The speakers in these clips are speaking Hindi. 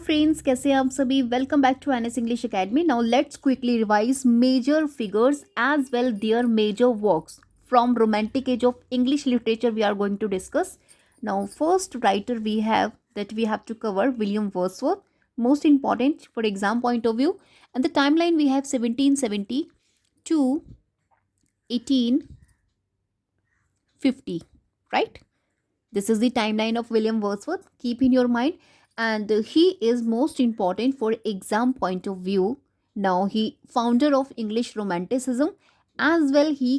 फ्रेंड्स, कैसे हैं आप सभी। Welcome back to NS English academy. Now let's quickly revise major figures as well their major works from romantic age of English literature we are going to discuss. Now first writer we have to cover William Wordsworth, most important for exam point of view, and the timeline we have 1770 to 1850, right? This is the timeline of William Wordsworth. Keep in your mind, and he is most important for exam point of view. Now he founder of English Romanticism, as well he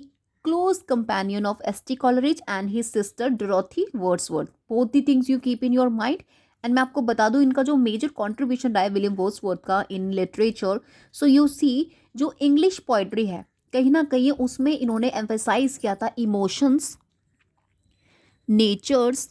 close companion of S.T. Coleridge and his sister Dorothy Wordsworth. Both the things you keep in your mind. And मैं आपको बता दूं इनका जो मेजर कॉन्ट्रीब्यूशन रहा है विलियम वर्ड्सवर्थ का in literature. So you see जो इंग्लिश पोइट्री है कहीं ना कहीं उसमें इन्होंने एम्फेसाइज किया था emotions, natures,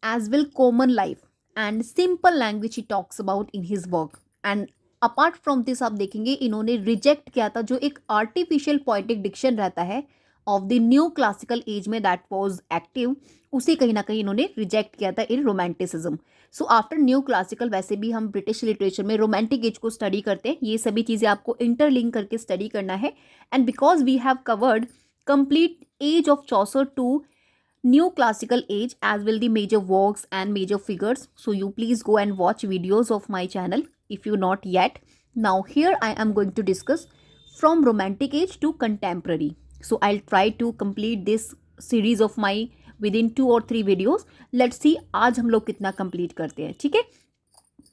as well common life and simple language he talks about in his work. And apart from this आप देखेंगे इन्होंने रिजेक्ट किया था जो एक आर्टिफिशियल पोएटिक डिक्शन रहता है of the new classical age में दैट वाज एक्टिव, उसे कहीं ना कहीं इन्होंने रिजेक्ट किया था in romanticism. So after new classical, वैसे भी हम ब्रिटिश लिटरेचर में रोमांटिक एज को स्टडी करते हैं, ये सभी चीज़ें आपको इंटरलिंक करके स्टडी करना है. And because we have covered complete age of Chaucer to new classical age as well the major works and major figures, so you please go and watch videos of my channel if you not yet. Now here I am going to discuss from romantic age to contemporary, so I'll try to complete this series of my within 2 or 3 videos. Let's see आज हम लोग कितना complete करते हैं. ठीक है,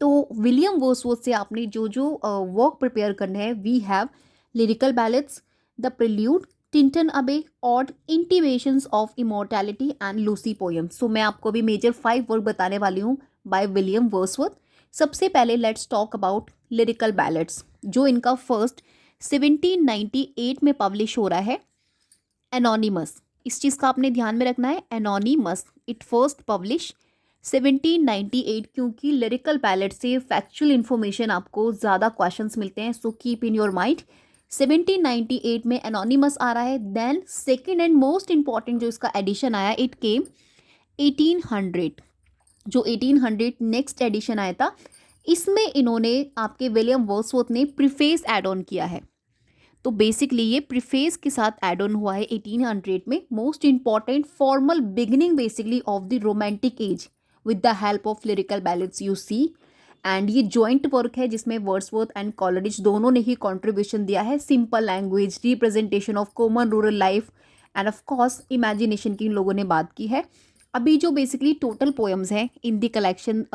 तो विलियम वर्ड्सवर्थ से आपने जो जो वर्क प्रिपेयर करने हैं, we have lyrical ballads, the prelude, Tintern Abbey, ode, intimations of immortality and Lucy poem. So मैं आपको भी मेजर 5 वर्क बताने वाली हूँ बाय विलियम वर्ड्सवर्थ. सबसे पहले let's talk about lyrical ballads, जो इनका फर्स्ट 1798 में पब्लिश हो रहा है. एनोनिमस, इस चीज़ का आपने ध्यान में रखना है. एनोनिमस इट फर्स्ट पब्लिश 1798, क्योंकि लिरिकल बैलेट से फैक्चुअल इन्फॉर्मेशन आपको ज़्यादा क्वेश्चंस मिलते हैं. So keep in your mind 1798 में एनोनिमस आ रहा है. Then second and most important जो इसका एडिशन आया, इट केम 1800. जो 1800 नेक्स्ट एडिशन आया था, इसमें इन्होंने आपके विलियम वर्ड्सवर्थ ने प्रीफेस ऐड ऑन किया है. तो बेसिकली ये प्रीफेस के साथ ऐड ऑन हुआ है 1800 में. Most important formal beginning basically of the romantic age with the help of lyrical ballads you see. And ये जॉइंट वर्क है जिसमें वर्ड्सवर्थ एंड कॉलरिज दोनों ने ही कंट्रीब्यूशन दिया है. Simple language, representation of common rural life and of course imagination की इन लोगों ने बात की है. अभी जो बेसिकली टोटल पोएम्स हैं in the collection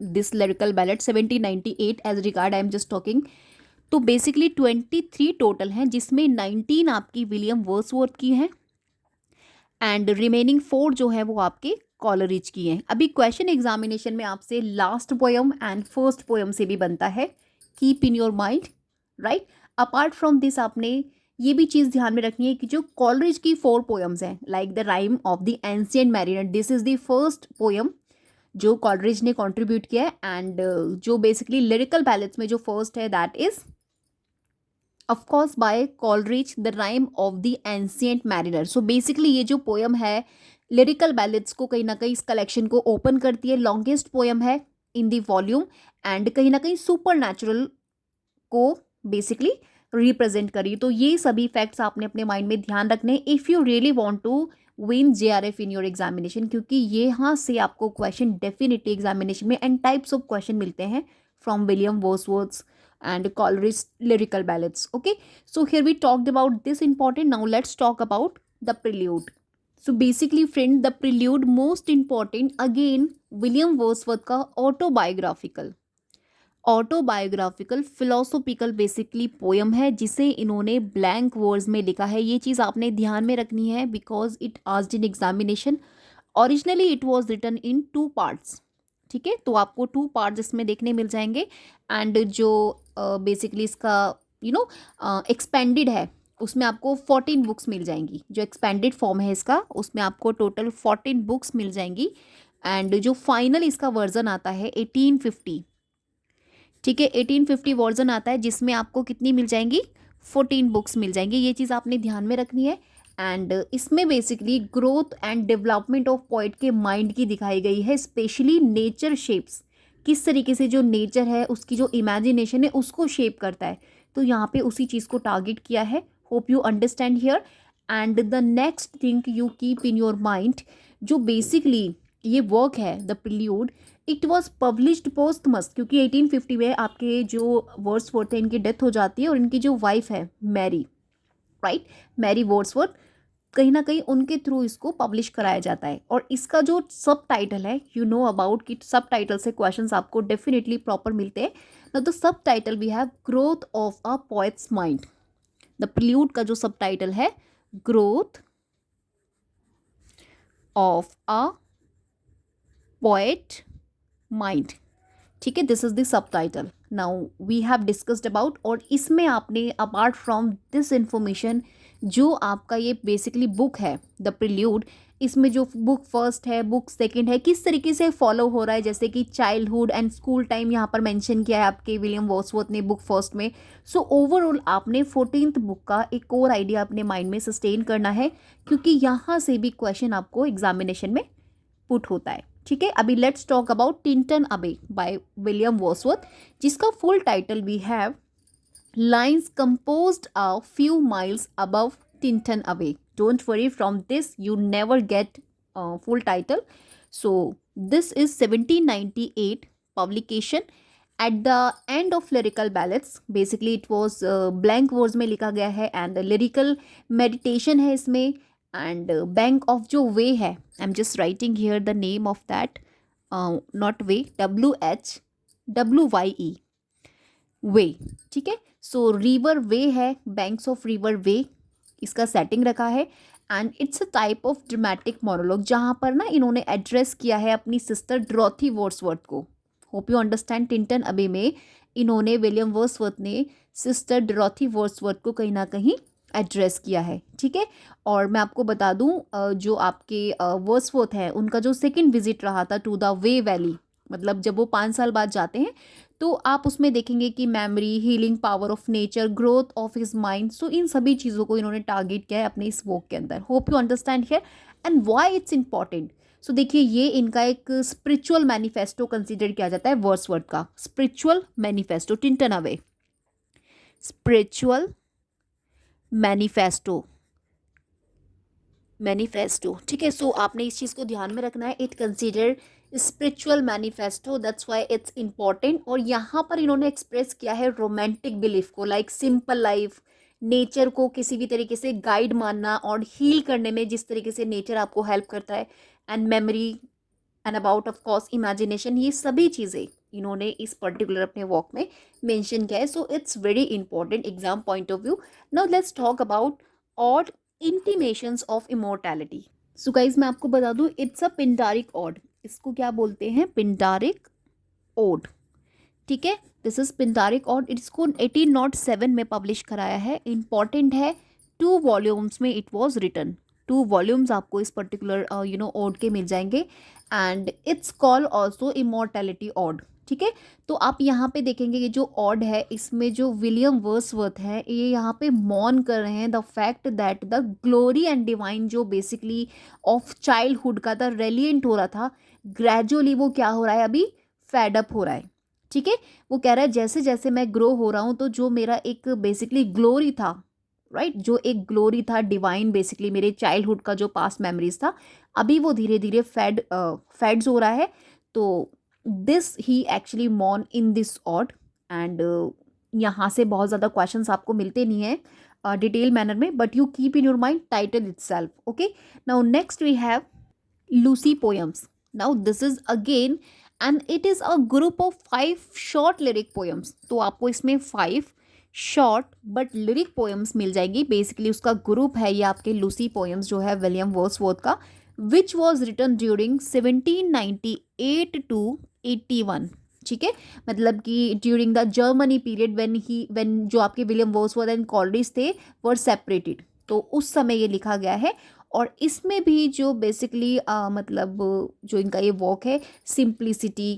this lyrical ballad 1798 as regard I am just talking, तो बेसिकली 23 टोटल हैं, जिसमें 19 आपकी विलियम वर्ड्सवर्थ की हैं एंड रिमेनिंग 4 जो है वो आपके कॉलरिज की हैं. अभी क्वेश्चन एग्जामिनेशन में आपसे last poem and first poem से भी बनता है. Keep in your mind, right. Apart from this आपने ये भी चीज़ ध्यान में रखनी है कि जो कॉलरिज की 4 पोएम्स हैं, like the rime of the ancient mariner, this is the first poem जो कॉलरिज ने कॉन्ट्रीब्यूट किया है. एंड जो बेसिकली लिरिकल बैलेट्स में जो फर्स्ट है that is of course by Coleridge, the rime of the ancient mariner. So basically ये जो पोएम है लिरिकल बैलेट्स को कहीं ना कहीं इस कलेक्शन को ओपन करती है. लॉन्गेस्ट पोएम है इन दी वॉल्यूम एंड कहीं ना कहीं सुपर नेचुरल को बेसिकली रिप्रेजेंट करी. तो ये सभी फैक्ट्स आपने अपने माइंड में ध्यान रखने if you really want to win JRF in your examination, क्योंकि यहाँ से आपको क्वेश्चन डेफिनेटली एग्जामिनेशन में एंड टाइप्स ऑफ क्वेश्चन मिलते हैं from William Wordsworth and Coleridge lyrical ballads. Okay, so here we talked about this important. Now let's talk about the prelude. So basically friend, the prelude most important again William Wordsworth का ऑटोबायोग्राफिकल फिलोसॉफिकल बेसिकली पोएम है, जिसे इन्होंने ब्लैंक वर्ड्स में लिखा है. ये चीज़ आपने ध्यान में रखनी है because it asked in examination. Originally it was written in 2 parts. ठीक है, तो आपको 2 पार्ट्स इसमें देखने मिल जाएंगे. एंड जो बेसिकली इसका एक्सपेंडेड है उसमें आपको 14 बुक्स मिल जाएंगी. जो एक्सपेंडेड फॉर्म है इसका उसमें आपको टोटल 14 बुक्स मिल जाएंगी. एंड जो फाइनल इसका वर्जन आता है 1850, ठीक है, 1850 वर्जन आता है जिसमें आपको कितनी मिल जाएंगी, 14 बुक्स मिल जाएंगी. ये चीज़ आपने ध्यान में रखनी है. एंड इसमें basically growth and development of poet के माइंड की दिखाई गई है, स्पेशली नेचर शेप्स किस तरीके से जो नेचर है उसकी जो इमेजिनेशन है उसको शेप करता है। तो यहाँ पे उसी चीज़ को टारगेट किया है। Hope you understand here. And the next thing you keep in your mind, जो बेसिकली ये वर्क है the prelude, it was published posthumous, क्योंकि 1850 में आपके जो वर्ड्सवर्थ है इनकी डेथ हो जाती है और इनकी जो वाइफ है मैरी, राइट, मैरी वर्ड्सवर्थ, कहीं ना कहीं उनके थ्रू इसको पब्लिश कराया जाता है। और इसका जो सब टाइटल है, यू नो अबाउट कि सब टाइटल से क्वेश्चंस आपको डेफिनेटली प्रॉपर मिलते हैं ना। तो subtitle we have growth of a poet's mind. The prelude का जो सब टाइटल है growth of a poet mind, ठीक है, this is the subtitle. Now we have discussed about, और इसमें आपने अपार्ट फ्रॉम दिस इंफॉर्मेशन, जो आपका ये बेसिकली बुक है द प्रिल्यूड, इसमें जो बुक फर्स्ट है, बुक सेकंड है, किस तरीके से फॉलो हो रहा है, जैसे कि चाइल्डहुड एंड स्कूल टाइम यहाँ पर मेंशन किया है आपके विलियम वर्ड्सवर्थ ने बुक फर्स्ट में। सो ओवरऑल आपने 14th बुक का एक कोर आइडिया अपने माइंड में सस्टेन करना है, क्योंकि यहाँ से भी क्वेश्चन आपको एग्जामिनेशन में पुट होता है, ठीक है। अभी let's talk about Tintern Abbey by William Wordsworth, जिसका full title we have lines composed a few miles above Tintern Abbey. Don't worry, from this you never get full title. So this is 1798 publication at the end of lyrical ballads. Basically it was blank words में लिखा गया है and lyrical meditation है इसमें, and bank of जो way है, I'm just writing here the name of that, not way, WHWYE, वे, ठीक है। सो रिवर वे है, बैंक्स ऑफ रिवर वे इसका सेटिंग रखा है, and it's a type of dramatic monologue, जहाँ पर ना इन्होंने एड्रेस किया है अपनी सिस्टर डॉरोथी वर्ड्सवर्थ को। होप यू अंडरस्टैंड, टिंटन अबे में इन्होंने, विलियम वर्ड्सवर्थ ने सिस्टर डॉरोथी वर्ड्सवर्थ को कहीं ना कहीं एड्रेस किया है, ठीक है। और मैं आपको बता दूं, जो आपके वर्ड्सवर्थ हैं उनका जो सेकंड विजिट रहा था टू द वे वैली, मतलब जब वो 5 साल बाद जाते हैं, तो आप उसमें देखेंगे कि memory, healing power of nature, growth of his mind, so इन सभी चीज़ों को इन्होंने टारगेट किया है अपने इस वर्क के अंदर। Hope you understand here and why it's important. So देखिए, ये इनका एक स्पिरिचुअल मैनिफेस्टो कंसिडर किया जाता है वर्ड्सवर्थ का, spiritual manifesto, Tintern away spiritual manifesto, ठीक है। सो आपने इस चीज़ को ध्यान में रखना है, it consider spiritual manifesto, that's why it's important. और यहाँ पर इन्होंने एक्सप्रेस किया है रोमांटिक बिलीफ को, लाइक सिंपल लाइफ, नेचर को किसी भी तरीके से गाइड मानना और हील करने में जिस तरीके से नेचर आपको हेल्प करता है, and memory and about of course imagination, ये सभी चीज़ें इन्होंने इस पर्टिकुलर अपने वर्क में मेंशन किया है। So it's very important exam point of view. Now let's talk about odd intimations of immortality. So guys मैं आपको बता दूं, इट्स अ पिंडारिक ऑड, इसको क्या बोलते हैं, पिंडारिक ओड, ठीक है। दिस इज पिंडारिक ऑड, इसको 1807 में पब्लिश कराया है। इंपॉर्टेंट है, 2 वॉल्यूम्स में इट वॉज रिटन, 2 वॉल्यूम्स आपको इस पर्टिकुलर ओड के मिल जाएंगे, and it's called also immortality odd, ठीक है। तो आप यहाँ पे देखेंगे कि जो ऑड है इसमें जो विलियम वर्ड्सवर्थ है, ये यहाँ पे मॉर्न कर रहे हैं the fact that the glory and divine जो बेसिकली ऑफ चाइल्डहुड का था, रेलिएंट हो रहा था, ग्रेजुअली वो क्या हो रहा है, अभी फेडअप हो रहा है, ठीक है। वो कह रहा है जैसे जैसे मैं ग्रो हो रहा हूँ, तो जो मेरा एक बेसिकली ग्लोरी था, राइट, जो एक ग्लोरी था डिवाइन, बेसिकली मेरे चाइल्डहुड का जो पास्ट मेमोरीज था, अभी वो धीरे धीरे फेड्स हो रहा है। तो this he actually mourn in this ode, and यहाँ से बहुत ज़्यादा क्वेश्चंस आपको मिलते नहीं है डिटेल मैनर में, but you keep in your mind title itself, okay. Now next we have Lucy poems. Now this is again, and it is a group of 5 short lyric poems. तो आपको इसमें 5 शॉर्ट बट लिरिक पोएम्स मिल जाएगी, बेसिकली उसका ग्रुप है ये आपके लूसी पोएम्स जो है विलियम वर्ड्सवर्थ का, which was written during 1798 to 81, ठीक है। मतलब कि during the Germany period when जो आपके विलियम वर्ड्सवर्थ एंड कॉलरिज थे वर सेपरेटेड, तो उस समय ये लिखा गया है। और इसमें भी जो बेसिकली मतलब जो इनका ये वर्क है, simplicity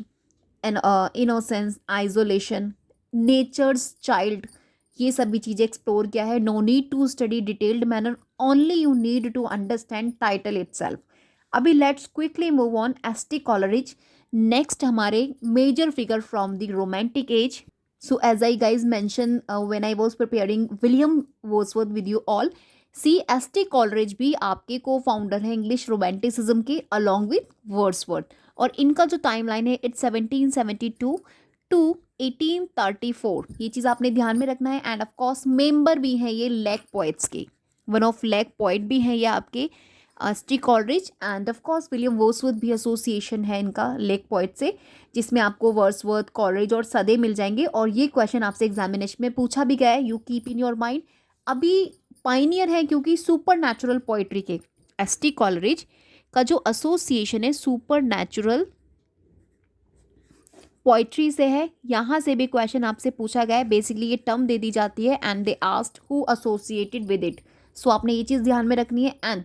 and innocence, isolation, nature's child, ये सभी चीज़ें एक्सप्लोर किया है। No need to study detailed manner, only you need to understand title itself. अभी let's quickly move on S T Coleridge. Next हमारे major figure from the romantic age. So as I guys mention when I was preparing William Wordsworth with you all, see S T Coleridge भी आपके को फाउंडर है इंग्लिश रोमांटिसिज्म के अलॉन्ग विद वर्ड्सवर्थ. और इनका जो टाइमलाइन है इट्स 1772 टू 1834. ये चीज़ आपने ध्यान में रखना है. एंड ऑफ कोर्स मेंबर भी हैं ये लेग पोइट्स के, वन ऑफ लेग पोइट भी हैं ये आपके स्टी Coleridge. And of course William Wordsworth भी एसोसिएशन है इनका लेग पोइट से, जिसमें आपको वर्ड्सवर्थ, कॉलरिज और सदे मिल जाएंगे. और ये क्वेश्चन आपसे एग्जामिनेशन में पूछा भी गया है, you keep in your mind. अभी पाइनियर है क्योंकि सुपर नेचुरल पोइट्री के एस टी कॉलरिज का जो एसोसिएशन है सुपर नेचुरल पोइट्री से है. यहाँ से भी क्वेश्चन आपसे पूछा गया है. बेसिकली ये टर्म दे दी जाती है and they asked who associated with it. So आपने ये चीज़ ध्यान में रखनी है. And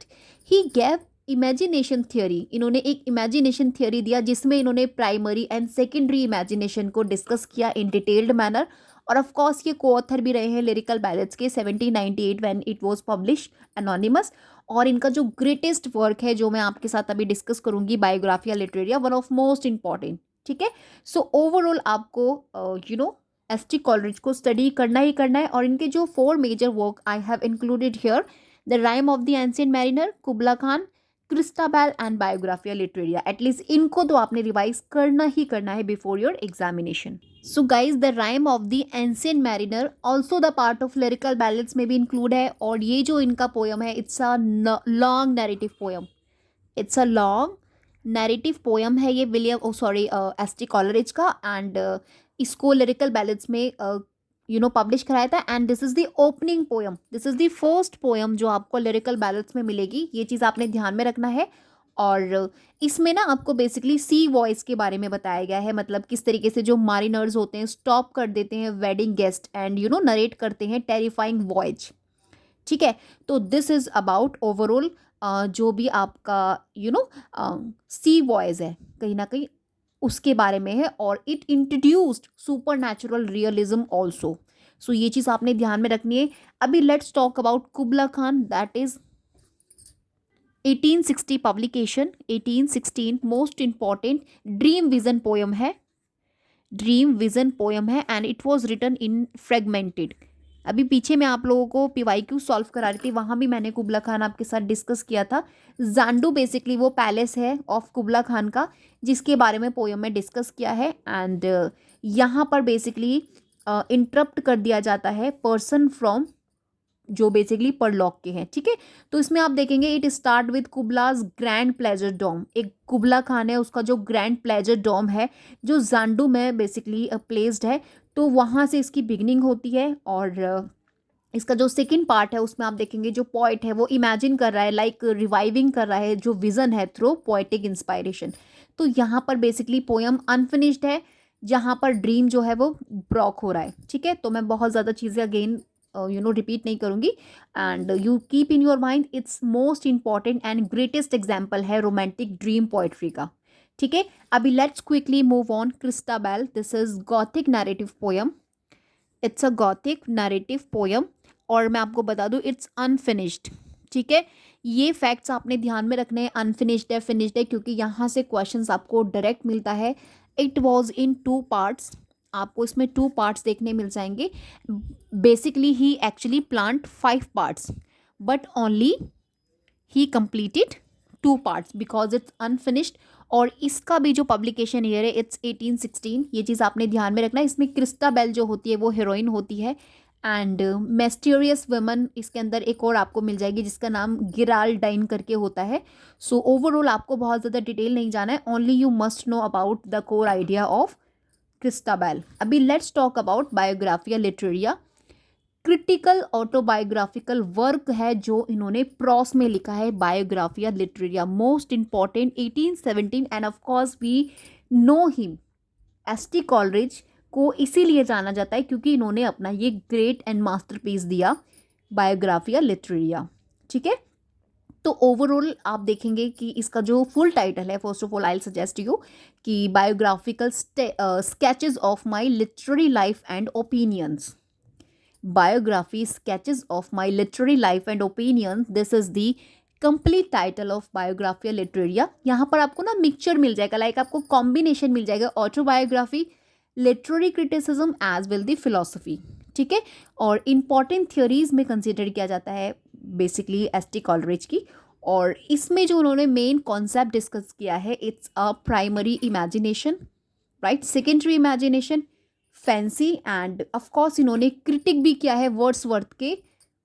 he gave imagination theory. इन्होंने एक इमेजिनेशन थियोरी दिया जिसमें इन्होंने प्राइमरी एंड सेकेंडरी इमेजिनेशन को डिस्कस किया इन डिटेल्ड मैनर. और ऑफ कोर्स ये को ऑथर भी रहे हैं लिरिकल बैलेट्स के 1798 when it was publish anonymous. और इनका जो ग्रेटेस्ट वर्क है जो मैं आपके साथ अभी डिस्कस करूंगी, Biographia Literaria, one of most important. ठीक है. सो ओवरऑल आपको एस टी कॉलरिज को स्टडी करना ही करना है. और इनके जो 4 major work I have included here, the rime of the ancient mariner, Kubla Khan, Christabel and Biographia Literaria. At least इनको तो आपने रिवाइज करना ही करना है before your examination. So guys the rime of the ancient mariner also the part of lyrical ballets में भी इंक्लूड है. और ये जो इनका पोयम है it's a long narrative poem. It's a long narrative poem है ये विलियम एस टी कॉलरिज का. एंड इसको लिरिकल बैलेट्स में पब्लिश कराया था. And this is the opening poem, this is the first poem जो आपको लिरिकल बैलेट्स में मिलेगी. ये चीज़ आपने ध्यान में रखना है. और इसमें ना आपको बेसिकली सी वॉइस के बारे में बताया गया है, मतलब किस तरीके से जो मारिनर्स होते हैं स्टॉप कर देते हैं वेडिंग गेस्ट एंड नरेट करते हैं टेरिफाइंग वॉयज. ठीक है. तो दिस इज अबाउट ओवरऑल जो भी आपका सी वॉइस है कहीं ना कहीं उसके बारे में है. और it introduced supernatural realism also. So ये चीज़ आपने ध्यान में रखनी है. अभी let's talk about Kubla Khan. That is 1860 publication. 1816 most important dream vision poem है. ड्रीम विजन पोयम है and it was written in fragmented. अभी पीछे मैं आप लोगों को PYQ सॉल्व करा रही थी, वहाँ भी मैंने कुबला खान आपके साथ डिस्कस किया था. जांडू बेसिकली वो पैलेस है ऑफ कुबला खान का जिसके बारे में पोयम में डिस्कस किया है. एंड यहाँ पर बेसिकली इंटरप्ट कर दिया जाता है पर्सन फ्रॉम जो बेसिकली परलॉक के हैं. ठीक है. तो इसमें आप देखेंगे it start with Kubla's grand pleasure dome. एक कुबला खान है उसका जो ग्रैंड प्लेजर डोम है जो जांडू में बेसिकली प्लेस्ड है. तो वहाँ से इसकी बिगनिंग होती है. और इसका जो सेकंड पार्ट है उसमें आप देखेंगे जो पॉइट है वो इमेजिन कर रहा है, लाइक रिवाइविंग कर रहा है जो विजन है थ्रू पोएटिक इंस्पायरेशन. तो यहाँ पर बेसिकली पोयम अनफिनिश्ड है जहाँ पर ड्रीम जो है वो ब्रॉक हो रहा है. ठीक है. तो मैं बहुत ज़्यादा चीज़ें अगेन रिपीट नहीं करूँगी. And you keep in your mind it's most important and greatest example है रोमांटिक ड्रीम पोएट्री का. ठीक है. अभी let's quickly move on. Christabel, this is Gothic narrative poem. It's a Gothic narrative poem. और मैं आपको बता दूं इट्स अनफिनिश्ड. ठीक है. ये फैक्ट्स आपने ध्यान में रखने हैं. अनफिनिश्ड है, फिनिश्ड है, क्योंकि यहाँ से क्वेश्चंस आपको डायरेक्ट मिलता है. It was in 2 parts. आपको इसमें 2 पार्ट्स देखने मिल जाएंगे. Basically he actually plant 5 parts but only he completed 2 parts because it's unfinished. और इसका भी जो पब्लिकेशन ईयर है इट्स 1816. ये चीज़ आपने ध्यान में रखना है. इसमें क्रिस्टाबेल जो होती है वो हीरोइन होती है. एंड मिस्टीरियस वुमन इसके अंदर एक और आपको मिल जाएगी जिसका नाम गिराल्डाइन करके होता है. सो ओवरऑल आपको बहुत ज़्यादा डिटेल नहीं जाना है. Only you must know about the core idea of Christabel. अभी let's talk about Biographia Literaria. Critical autobiographical work है जो इन्होंने प्रॉस में लिखा है. Biographia Literaria most important 1817. And of course we know him S T Coleridge को इसीलिए जाना जाता है क्योंकि इन्होंने अपना ये ग्रेट एंड मास्टरपीस दिया बायोग्राफिया लिटरेरिया. ठीक है. तो ओवरऑल आप देखेंगे कि इसका जो फुल टाइटल है, first of all I will suggest you कि biographical sketches of my literary life and opinions. Biography sketches of my literary life and opinions. This is the complete title of Biographia Literaria, यहाँ पर आपको ना मिक्सचर मिल जाएगा, लाइक आपको कॉम्बिनेशन मिल जाएगा, autobiography, literary criticism as well the philosophy, ठीक है। और इम्पॉर्टेंट थियोरीज में कंसिडर किया जाता है बेसिकली एस.टी. कॉलरिज की, और इसमें जो उन्होंने मेन कॉन्सेप्ट डिस्कस किया है, it's a primary imagination, right, secondary imagination, fancy, and of course इन्होंने क्रिटिक भी किया है वर्ड्सवर्थ के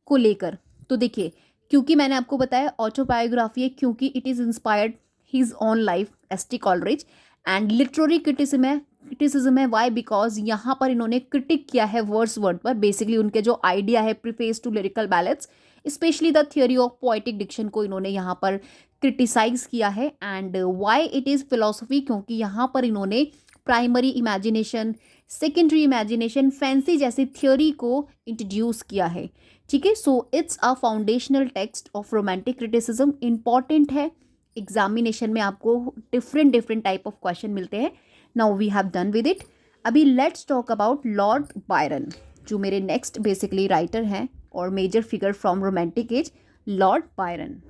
को लेकर। तो देखिए, क्योंकि मैंने आपको बताया ऑटोबायोग्राफी है, क्योंकि it is inspired his on life ST. Coleridge, and literary criticism है वाई, बिकॉज यहाँ पर इन्होंने क्रिटिक किया है वर्ड्सवर्थ पर, बेसिकली उनके जो आइडिया है preface to lyrical ballads, specially the theory of poetic diction को इन्होंने यहाँ पर क्रिटिसाइज किया है। And why it is philosophy, क्योंकि यहाँ पर इन्होंने primary imagination, secondary imagination, fancy जैसी थ्योरी को इंट्रोड्यूस किया है, ठीक है। So it's a foundational text of romantic criticism, important है, एग्जामिनेशन में आपको डिफरेंट टाइप ऑफ क्वेश्चन मिलते हैं। Now we have done with it. अभी let's talk about Lord Byron, जो मेरे नेक्स्ट बेसिकली राइटर हैं और major figure from romantic age, Lord Byron.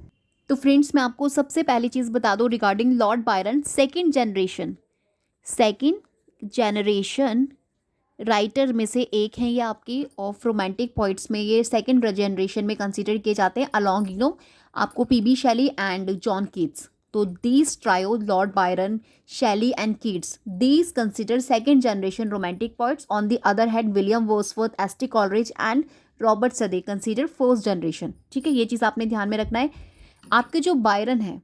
तो फ्रेंड्स, मैं आपको सबसे पहली चीज़ बता दूं regarding Lord Byron, second generation writer में से एक हैं ये आपकी ऑफ रोमांटिक पोइट्स में, ये सेकेंड जनरेशन में कंसिडर किए जाते हैं, अलॉन्ग आपको P B. Shelley and John Keats. तो these trio, Lord Byron, Shelley and Keats, these consider second generation romantic poets. On the other hand William Wordsworth, S T. Coleridge and Robert Southey consider first generation, ठीक है। ये चीज़ आपने ध्यान में रखना है। आपके जो बायरन है,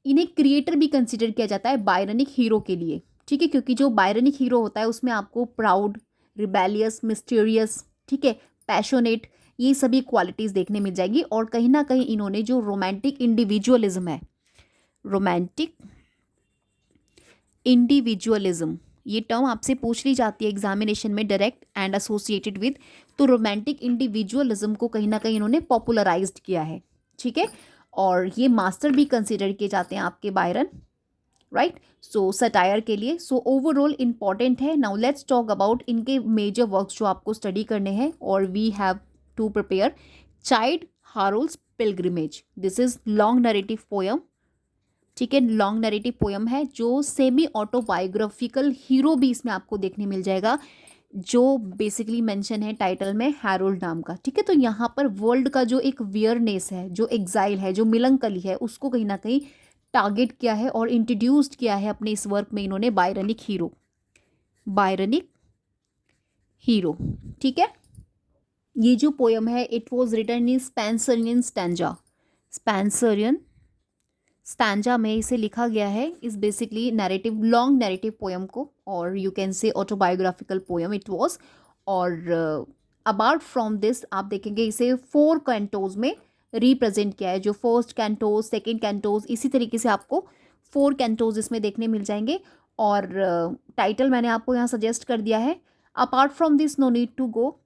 इन्हें क्रिएटर भी कंसिडर किया जाता है बायरनिक हीरो के लिए, ठीक है, क्योंकि जो बायरनिक हीरो होता है उसमें आपको प्राउड, रिबेलियस, मिस्टीरियस, ठीक है, पैशनेट, ये सभी क्वालिटीज़ देखने मिल जाएगी। और कहीं ना कहीं इन्होंने जो रोमांटिक इंडिविजुअलिज्म है, रोमांटिक इंडिविजुअलिज्म, ये टर्म आपसे पूछ ली जाती है एग्जामिनेशन में डायरेक्ट एंड एसोसिएटेड विद, तो रोमांटिक इंडिविजुअलिज्म को कहीं ना कहीं इन्होंने पॉपुलराइज्ड किया है, ठीक है। और ये मास्टर भी कंसिडर किए जाते हैं आपके बायरन, राइट। सो सटायर के लिए, सो ओवरऑल इंपॉर्टेंट है। नाउ लेट्स टॉक अबाउट इनके मेजर वर्क्स जो आपको स्टडी करने हैं, और we have to prepare Childe Harold's pilgrimage, this is long narrative poem, ठीक है, लॉन्ग नरेटिव पोयम है, जो सेमी ऑटोबायोग्राफिकल हीरो भी इसमें आपको देखने मिल जाएगा, जो बेसिकली मेंशन है टाइटल में हैरोल्ड नाम का, ठीक है। तो यहाँ पर वर्ल्ड का जो एक वियरनेस है, जो एग्जाइल है, जो मिलंकली है, उसको कहीं ना कहीं टारगेट किया है और इंट्रोड्यूस्ड किया है अपने इस वर्क में इन्होंने, बायरनिक हीरो, ठीक है। ये जो पोयम है, it was written in Spenserian stanza में इसे लिखा गया है, इस basically narrative, long narrative poem को, और you can say autobiographical poem it was. और अपार्ट फ्रॉम दिस आप देखेंगे इसे 4 कैंटोज में रिप्रेजेंट किया है, जो फर्स्ट कैंटोज, सेकेंड कैंटोज, इसी तरीके से आपको 4 कैंटोज इसमें देखने मिल जाएंगे। और टाइटल मैंने आपको यहाँ सजेस्ट कर दिया है। Apart from this no need to go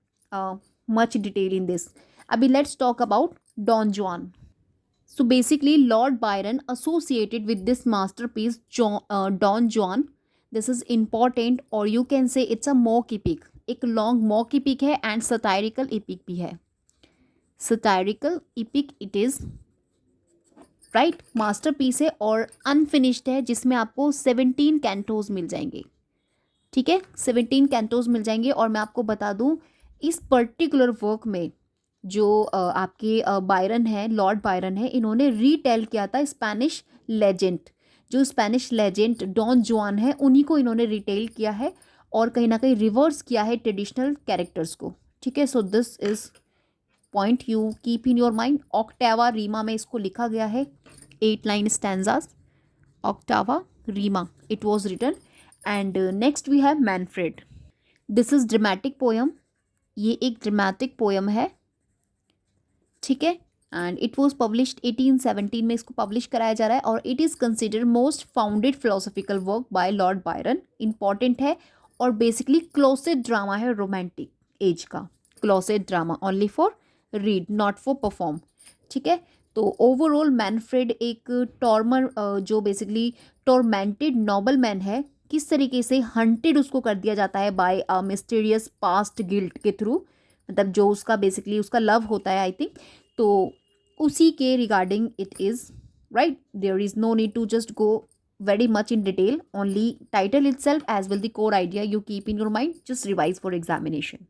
much detail in this. अभी let's talk about Don Juan. So basically, Lord Byron associated with this masterpiece, Don Juan. This is important, or you can say it's a mock epic. एक लॉन्ग मॉक epic है एंड satirical epic भी है। satirical epic it is, right, masterpiece है और अनफिनिश्ड है, जिसमें आपको 17 कैंटोज मिल जाएंगे, ठीक है, 17 कैंटोज मिल जाएंगे। और मैं आपको बता दूं, इस पर्टिकुलर वर्क में जो आपके बायरन है, लॉर्ड बायरन है, इन्होंने रीटेल किया था स्पेनिश लेजेंड, जो स्पेनिश लेजेंड डॉन जुआन है, उन्हीं को इन्होंने रिटेल किया है और कहीं ना कहीं रिवर्स किया है ट्रेडिशनल कैरेक्टर्स को, ठीक है। So this is point you keep in your mind. Ottava rima में इसको लिखा गया है, 8 line stanzas, ottava rima it was written. And next we have Manfred, this is dramatic poem, ये एक ड्रामेटिक पोयम है, ठीक है। एंड इट वॉज पब्लिश्ड 1817 में इसको पब्लिश कराया जा रहा है, और it is considered most founded philosophical work by Lord Byron, important है। और बेसिकली क्लोसेट ड्रामा है रोमांटिक एज का, closet drama, only for read not for perform, ठीक है। तो ओवरऑल मैनफ्रेड एक टॉर्मर, जो बेसिकली टॉर्मेंटेड नोबल मैन है, किस तरीके से हंटेड उसको कर दिया जाता है by a mysterious past guilt के थ्रू, मतलब जो उसका बेसिकली उसका लव होता है आई थिंक, तो उसी के regarding it is, right? There is no need to just go very much in detail, only title itself as well the core idea you keep in your mind, just revise for examination.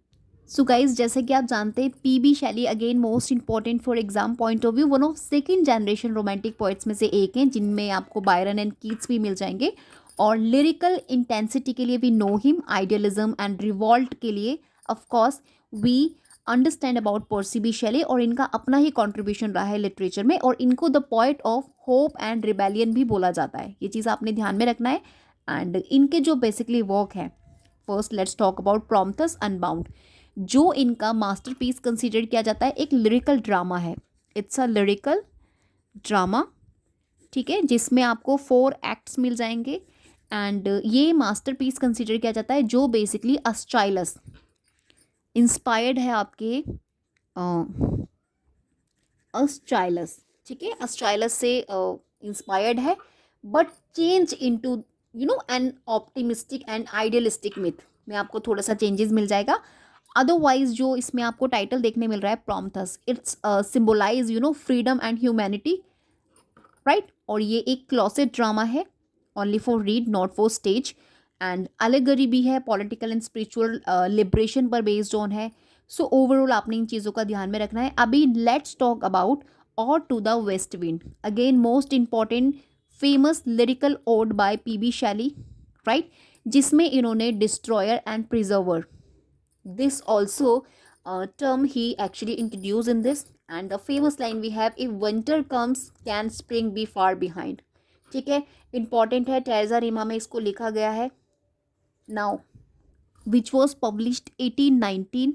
So guys, जैसे कि आप जानते हैं PB Shelley again most important for exam point of view, one of second generation romantic poets में से एक हैं, जिनमें आपको बायरन एंड कीट्स भी मिल जाएंगे। और लिरिकल इंटेंसिटी के लिए we know him, idealism and revolt के लिए of course we understand about Percy B Shelley, और इनका अपना ही कॉन्ट्रीब्यूशन रहा है लिटरेचर में, और इनको the poet of hope and rebellion भी बोला जाता है। ये चीज़ आपने ध्यान में रखना है। एंड इनके जो बेसिकली वर्क है, first let's talk about prompts unbound, जो इनका मास्टरपीस कंसीडर किया जाता है। एक लिरिकल ड्रामा है, इट्स अ लिरिकल ड्रामा, ठीक है, जिसमें आपको 4 एक्ट्स मिल जाएंगे। एंड ये मास्टरपीस कंसीडर किया जाता है, जो बेसिकली अस्टाइलस इंस्पायर्ड है आपके अस्टाइलस, ठीक है, अस्टाइलस से इंस्पायर्ड है, but change into an optimistic and idealistic myth में आपको थोड़ा सा चेंजेस मिल जाएगा। अदरवाइज जो इसमें आपको टाइटल देखने मिल रहा है prompts, it's symbolise freedom and humanity, right? और ये एक क्लॉसेट ड्रामा है, only for read not for stage. And allegory भी है, पॉलिटिकल एंड स्पिरिचुअल लिबरेशन पर बेस्ड ऑन है। सो ओवरऑल आपने इन चीज़ों का ध्यान में रखना है। अभी let's talk about ode to the west wind, again most important famous lyrical ode by P B Shelley, right? जिसमें इन्होंने destroyer and preserver, this also term he actually introduced in this, and the famous line we have, if winter comes can spring be far behind, ठीक है, इंपॉर्टेंट है, टेरेसा रिमा में इसको लिखा गया है। नाउ विच वॉज पब्लिश्ड 1819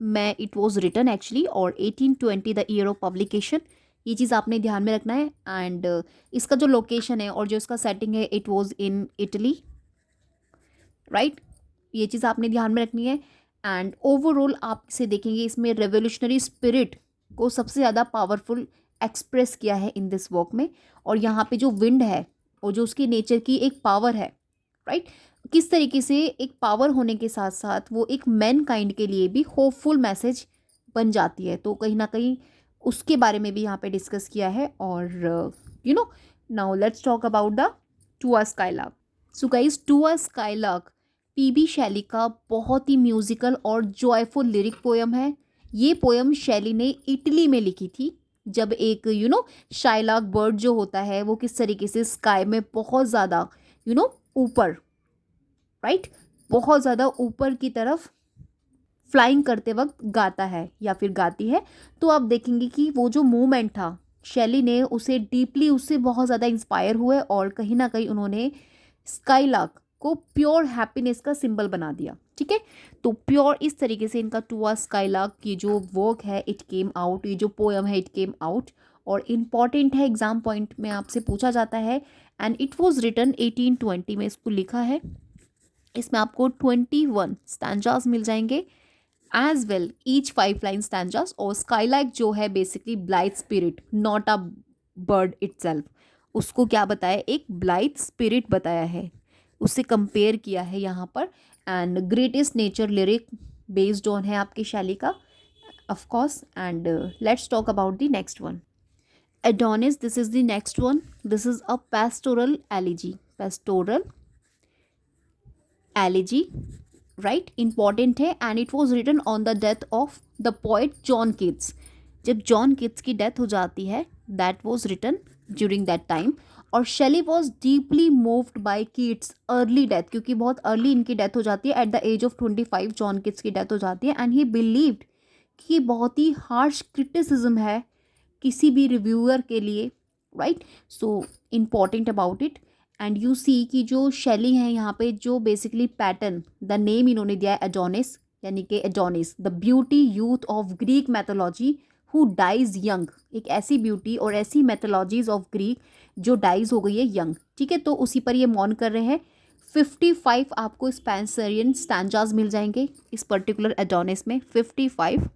में इट वॉज रिटन एक्चुअली, और 1820 द ईयर ऑफ पब्लिकेशन, ये चीज़ आपने ध्यान में रखना है। एंड इसका जो लोकेशन है और जो इसका सेटिंग है, it was in Italy, right? ये चीज़ आपने ध्यान में रखनी है। एंड ओवरऑल आप इसे देखेंगे, इसमें रेवोल्यूशनरी स्पिरिट को सबसे ज़्यादा पावरफुल एक्सप्रेस किया है इन दिस वर्क में। और यहाँ पे जो विंड है और जो उसकी नेचर की एक पावर है, राइट, किस तरीके से एक पावर होने के साथ साथ वो एक मैन काइंड के लिए भी होपफुल मैसेज बन जाती है, तो कहीं ना कहीं उसके बारे में भी यहाँ पे डिस्कस किया है। और now let's talk about the to a skylark. So guys, to a skylark P B Shelley का बहुत ही म्यूजिकल और जॉयफुल लिरिक पोयम है। ये पोयम शैली ने इटली में लिखी थी, जब एक शाइलार्क बर्ड जो होता है वो किस तरीके से स्काई में बहुत ज़्यादा ऊपर, राइट, बहुत ज़्यादा ऊपर की तरफ फ्लाइंग करते वक्त गाता है या फिर गाती है। तो आप देखेंगे कि वो जो मूवमेंट था, शैली ने उसे डीपली, उससे बहुत ज़्यादा इंस्पायर हुए, और कहीं ना कहीं उन्होंने स्काईलार्क को प्योर हैप्पीनेस का सिंबल बना दिया, ठीक है। तो प्योर इस तरीके से इनका टू अ स्काईलार्क की जो वर्क है इट केम आउट, ये जो पोएम है इट केम आउट, और इम्पॉर्टेंट है, एग्जाम पॉइंट में आपसे पूछा जाता है। एंड इट वॉज रिटन 1820 में इसको लिखा है। इसमें आपको 21 स्टैंजास मिल जाएंगे, as well each 5 line stanzas. और स्काईलार्क जो है basically blithe spirit, not a bird itself, उसको क्या बताया, एक ब्लाइथ स्पिरिट बताया है, उससे कंपेयर किया है यहाँ पर। And greatest nature lyric based on है आपकी शैली का, of course. And let's talk about the next one, Adonais. This is the next one, this is a pastoral elegy, pastoral elegy, right, important है। And it was written on the death of the poet John Keats, जब जॉन कीट्स की डेथ हो जाती है, that was written during that time. और Shelley was deeply moved by Keats early death, क्योंकि बहुत अर्ली इनकी डेथ हो जाती है, at the age of 25 John Keats की डेथ हो जाती है। एंड ही बिलीव्ड कि बहुत ही हार्श क्रिटिसिज्म है किसी भी रिव्यूअर के लिए, right, so important about it. And you see कि जो शैली हैं यहाँ पे, जो बेसिकली पैटर्न, द नेम इन्होंने दिया है एडोनिस, यानी कि Adonis the beauty youth of Greek mythology who dies young, एक ऐसी ब्यूटी और ऐसी मैथोलॉजीज ऑफ ग्रीक जो डाइज हो गई है यंग, ठीक है। तो उसी पर ये मौन कर रहे हैं। 55 आपको स्पेंसरियन स्टैंजास मिल जाएंगे इस पर्टिकुलर एडोनिस में, 55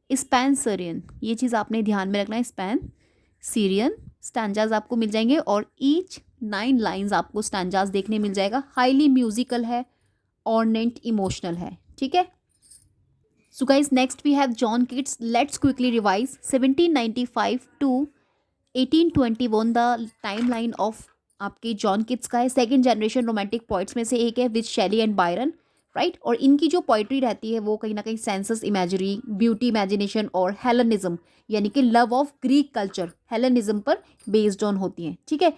स्पेंसरियन, ये चीज़ आपने ध्यान में रखना है, स्पेंसरियन स्टैंजास आपको मिल जाएंगे। और ईच 9 लाइन्स आपको स्टैंजास देखने मिल जाएगा। हाईली म्यूजिकल है, ऑर्नेंट, इमोशनल है, ठीक है। So guys, next we have John Keats. Let's quickly revise. 1795 to 1821 the timeline of आपके जॉन किट्स का है. सेकेंड जनरेशन रोमांटिक पोइट्स में से एक है with Shelley and Byron, right. और इनकी जो पोइट्री रहती है वो कहीं ना कहीं सेंसस इमेजरी, ब्यूटी इमेजिनेशन और हेलेनिज्म यानी कि love of Greek culture, Hellenism पर बेस्ड ऑन होती हैं. ठीक है.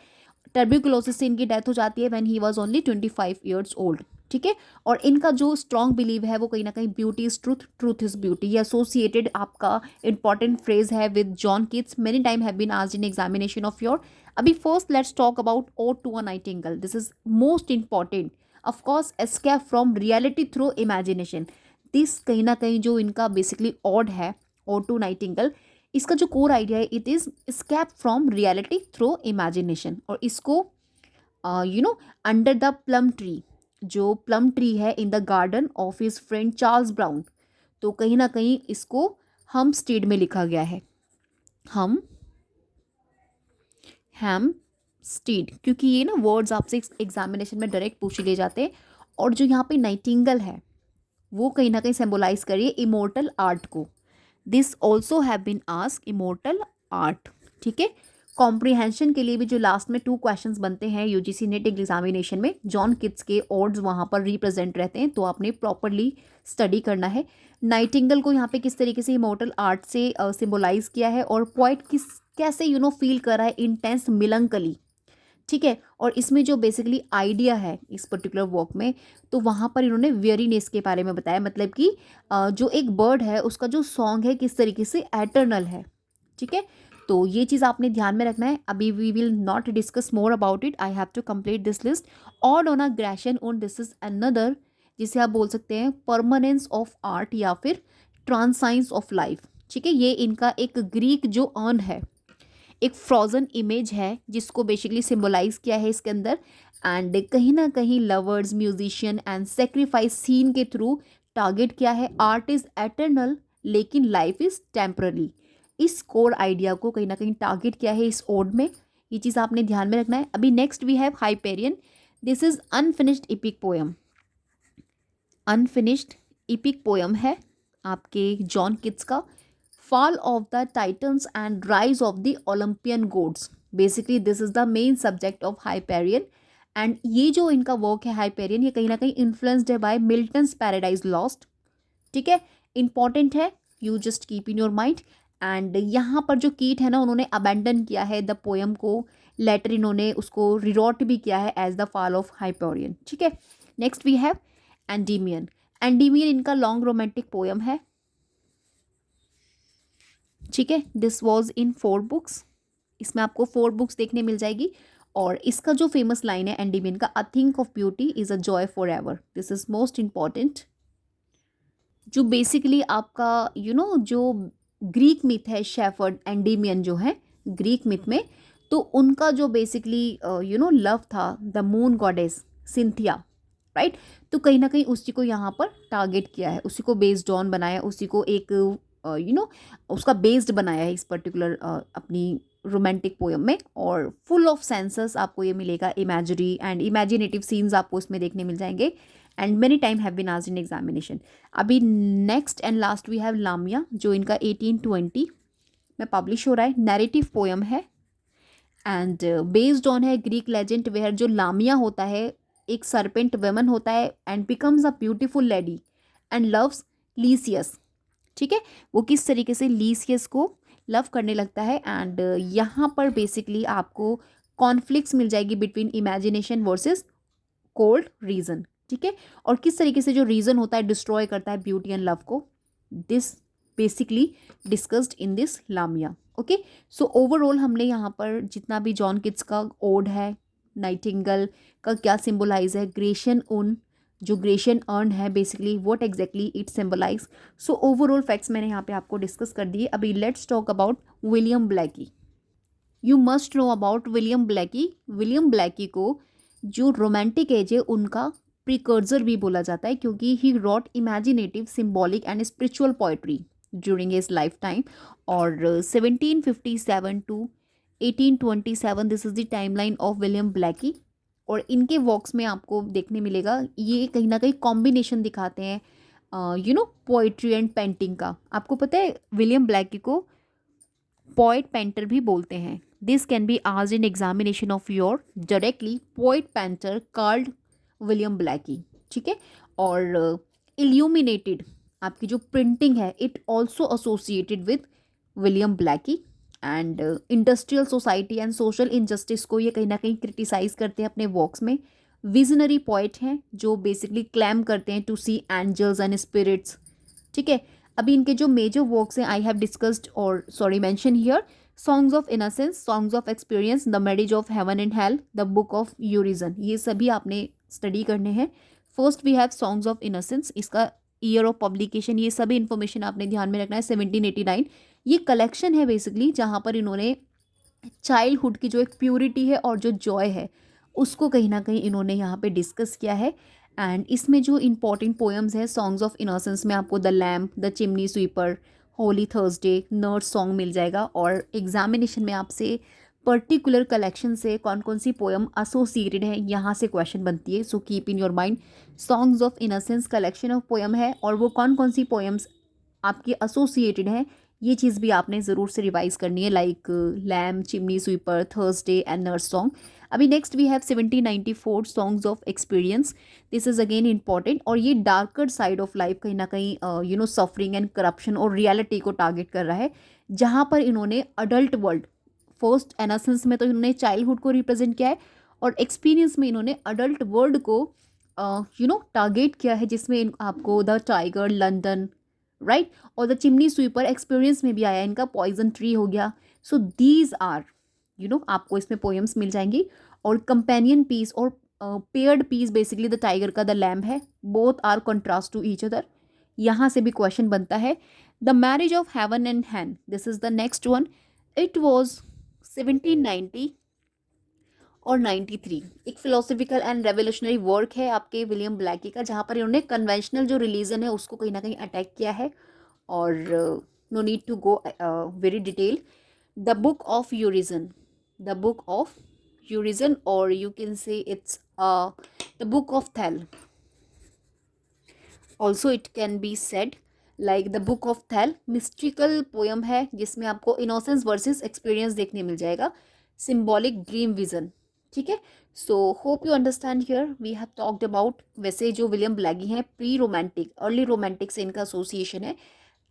टर्ब्यूकुलोसिस से इनकी डेथ हो जाती है when he was only 25 years old. ठीक है. और इनका जो स्ट्रॉन्ग बिलीव है वो कहीं ना कहीं beauty is truth, truth is beauty. ये एसोसिएटेड आपका इंपॉर्टेंट फ्रेज है with John Keats. Many time have been asked in examination of your. अभी first let's talk about ode to a nightingale. This is most important. Of course escape from reality through imagination. This कहीं ना कहीं जो इनका बेसिकली ऑड है, ओड टू नाइटिंगेल, इसका जो कोर आइडिया है it is escape from reality through imagination. और इसको अंडर द प्लम ट्री, जो प्लम ट्री है in the garden of his friend Charles brown, तो कहीं ना कहीं इसको हम स्टेड में लिखा गया है. हैम स्टेड, क्योंकि ये ना वर्ड्स आपसे एग्जामिनेशन में डायरेक्ट पूछ लिए जाते हैं. और जो यहाँ पे नाइटिंगेल है वो कहीं ना कहीं सिंबलाइज करिए इमोर्टल आर्ट को. This also have been asked immortal art. ठीक है. कॉम्प्रिहेंशन के लिए भी जो लास्ट में 2 क्वेश्चंस बनते हैं यूजीसी नेट एग्जामिनेशन में, जॉन किट्स के ऑड्स वहाँ पर रिप्रेजेंट रहते हैं, तो आपने प्रॉपरली स्टडी करना है. नाइटिंगेल को यहाँ पे किस तरीके से इमोर्टल आर्ट से सिम्बोलाइज किया है और पोइट किस कैसे फील कर रहा है इंटेंस मिलंकली. ठीक है. और इसमें जो बेसिकली आइडिया है इस पर्टिकुलर वर्क में, तो वहाँ पर इन्होंने वेरीनेस के बारे में बताया. मतलब कि जो एक बर्ड है उसका जो सॉन्ग है किस तरीके से एटर्नल है. ठीक है. तो ये चीज़ आपने ध्यान में रखना है. अभी we will not discuss more about it. I have to complete this list. Ode on a Grecian urn this is another, जिसे आप बोल सकते हैं परमानेंस ऑफ आर्ट या फिर ट्रांसाइंस ऑफ लाइफ. ठीक है. ये इनका एक ग्रीक जो अर्न है, एक फ्रोजन इमेज है जिसको बेसिकली सिंबलाइज किया है इसके अंदर. एंड कहीं ना कहीं lovers, musician and sacrifice scene के थ्रू टारगेट किया है. आर्ट इज एटर्नल लेकिन लाइफ इज टेम्पररी. इस कोर आइडिया को कहीं ना कहीं टारगेट किया है इस ओड में. ये चीज़ आपने ध्यान में रखना है. अभी next we have Hyperion. This is unfinished epic poem. Unfinished epic poem है आपके जॉन किट्स का. fall of the titans and rise of the Olympian gods. Basically this is the main subject of Hyperion. and ये जो इनका वर्क है हाइपेरियन, ये कहीं ना कहीं इन्फ्लुएंस्ड है बाय मिल्टन्स पैराडाइज लॉस्ट. ठीक है. इंपॉर्टेंट है, you just keep in your mind. And यहाँ पर जो कीट है ना, उन्होंने अबेंडन किया है द पोएम को. लेटर इन्होंने उसको रिरॉट भी किया है as the fall of Hyperion. ठीक है. Next we have Endymion. Endymion इनका लॉन्ग रोमांटिक पोएम है. ठीक है. This was in 4 books. इसमें आपको 4 बुक्स देखने मिल जाएगी. और इसका जो फेमस लाइन है एंडीमियन का, a thing of beauty is a joy for ever. This is most important. जो बेसिकली आपका जो ग्रीक मिथ है, शेफर्ड एंडीमियन जो है ग्रीक मिथ में, तो उनका जो बेसिकली लव था the moon goddess Cynthia, right. तो कहीं ना कहीं उसी को यहाँ पर टारगेट किया है, उसी को बेस्ड ऑन बनाया, उसी को एक उसका बेस्ड बनाया है इस पर्टिकुलर अपनी रोमांटिक पोएम में. और फुल ऑफ सेंसेस आपको ये मिलेगा, इमेजरी एंड इमेजिनेटिव सीन्स आपको इसमें देखने मिल जाएंगे. And many time have been asked in examination. अभी next and last we have Lamia, जो इनका 1820 में पब्लिश हो रहा है. नैरेटिव पोएम है एंड बेस्ड ऑन है ग्रीक लेजेंड, वेयर जो लामिया होता है एक सरपेंट वुमन होता है and becomes a beautiful lady and loves Lycius. ठीक है. वो किस तरीके से लीसियस को लव करने लगता है. एंड यहाँ पर बेसिकली आपको कॉन्फ्लिक्ट्स मिल जाएगी between imagination versus cold region. ठीक है. और किस तरीके से जो रीजन होता है डिस्ट्रॉय करता है ब्यूटी एंड लव को. This basically discussed in this Lamia. Okay. So overall हमने यहाँ पर जितना भी जॉन किट्स का ओड है, नाइटिंगेल का क्या सिंबलाइज है, ग्रेशियन उन जो ग्रेशियन अर्न है basically what exactly it symbolise. So overall facts मैंने यहाँ पे आपको डिस्कस कर दिए. अभी let's talk about William Blake. You must know about William Blake. William Blake को जो रोमांटिक एज है उनका प्रिकर्सर भी बोला जाता है, क्योंकि he wrote imaginative, symbolic and spiritual poetry during his lifetime. और 1757 to 1827 this is the timeline of William Blake. और इनके वर्क्स में आपको देखने मिलेगा ये कहीं ना कहीं कॉम्बिनेशन दिखाते हैं पोइट्री एंड पेंटिंग का। आपको पता है विलियम ब्लैकी को पोइट पेंटर भी बोलते हैं। This can be asked in examination of your directly, poet painter called William Blackie. ठीक है। और इल्यूमिनेटेड आपकी जो प्रिंटिंग है it also associated with William Blackie. And industrial society and social injustice को ये कहीं ना कहीं क्रिटिसाइज करते हैं अपने वर्क्स में। विजनरी पोइट हैं जो बेसिकली क्लेम करते हैं to see angels and spirits. ठीक है। अभी इनके जो मेजर वर्क्स हैं आई हैव डिस्कस्ड और sorry mention here, songs of innocence, songs of experience, the marriage of heaven and hell, the book of Urizen, ये सभी आपने स्टडी करने हैं। First we have songs of innocence, इसका ईयर ऑफ पब्लिकेशन, ये सभी इन्फॉर्मेशन आपने ध्यान में रखना है। 1789 ये कलेक्शन है बेसिकली जहाँ पर इन्होंने चाइल्डहुड की जो एक प्योरिटी है और जो जॉय है उसको कहीं ना कहीं इन्होंने यहाँ पे डिस्कस किया है। एंड इसमें जो इंपॉर्टेंट पोएम्स हैं सॉन्ग्स ऑफ इनोसेंस में आपको the lamb, the chimney sweeper, Holy Thursday, nurse song मिल जाएगा। और एग्जामिनेशन में आपसे पर्टिकुलर कलेक्शन से कौन कौन सी पोएम एसोसिएटेड है यहाँ से क्वेश्चन बनती है। सो keep in your mind songs of innocence collection of poem है और वो कौन कौन सी पोएम्स आपकी एसोसिएटेड हैं, ये चीज़ भी आपने ज़रूर से रिवाइज करनी है, like lamb, chimney sweeper, Thursday and nurse song. अभी next we have 1794 songs of experience. This is again important और ये डार्कर साइड ऑफ लाइफ कहीं ना कहीं सफरिंग एंड करप्शन और रियलिटी को टारगेट कर रहा है, जहाँ पर इन्होंने अडल्ट वर्ल्ड, फर्स्ट एनासेंस में तो इन्होंने चाइल्डहुड को रिप्रेजेंट किया है और एक्सपीरियंस में इन्होंने अडल्ट वर्ल्ड को टारगेट किया है, जिसमें आपको द टाइगर, लंदन, राइट, और द चिमनी स्वीपर एक्सपीरियंस में भी आया इनका, पॉइजन ट्री हो गया। सो दीज आर आपको इसमें पोएम्स मिल जाएंगी। और कंपेनियन पीस और paired piece basically the tiger का द लैम्प है, both are contrast to each other. यहाँ से भी क्वेश्चन बनता है। The marriage of heaven and hell, this is the next one. It was 1790 और 93, एक फिलोसफिकल एंड रेवोल्यूशनरी वर्क है आपके विलियम ब्लैकी का, जहाँ पर इन्होंने कन्वेंशनल जो रिलीजन है उसको कहीं ना कहीं अटैक किया है। और no need to go very detail. The book of Urizen, the book of Urizen, और you can say it's the book of Thel, also it can be said like the book of Thel. Mystical poem है जिसमें आपको इनोसेंस वर्सेस एक्सपीरियंस देखने मिल जाएगा, सिम्बॉलिक ड्रीम विजन। ठीक है। So hope you understand here we have talked about, वैसे जो विलियम ब्लैकी हैं प्री रोमांटिक, अर्ली रोमांटिक से इनका एसोसिएशन है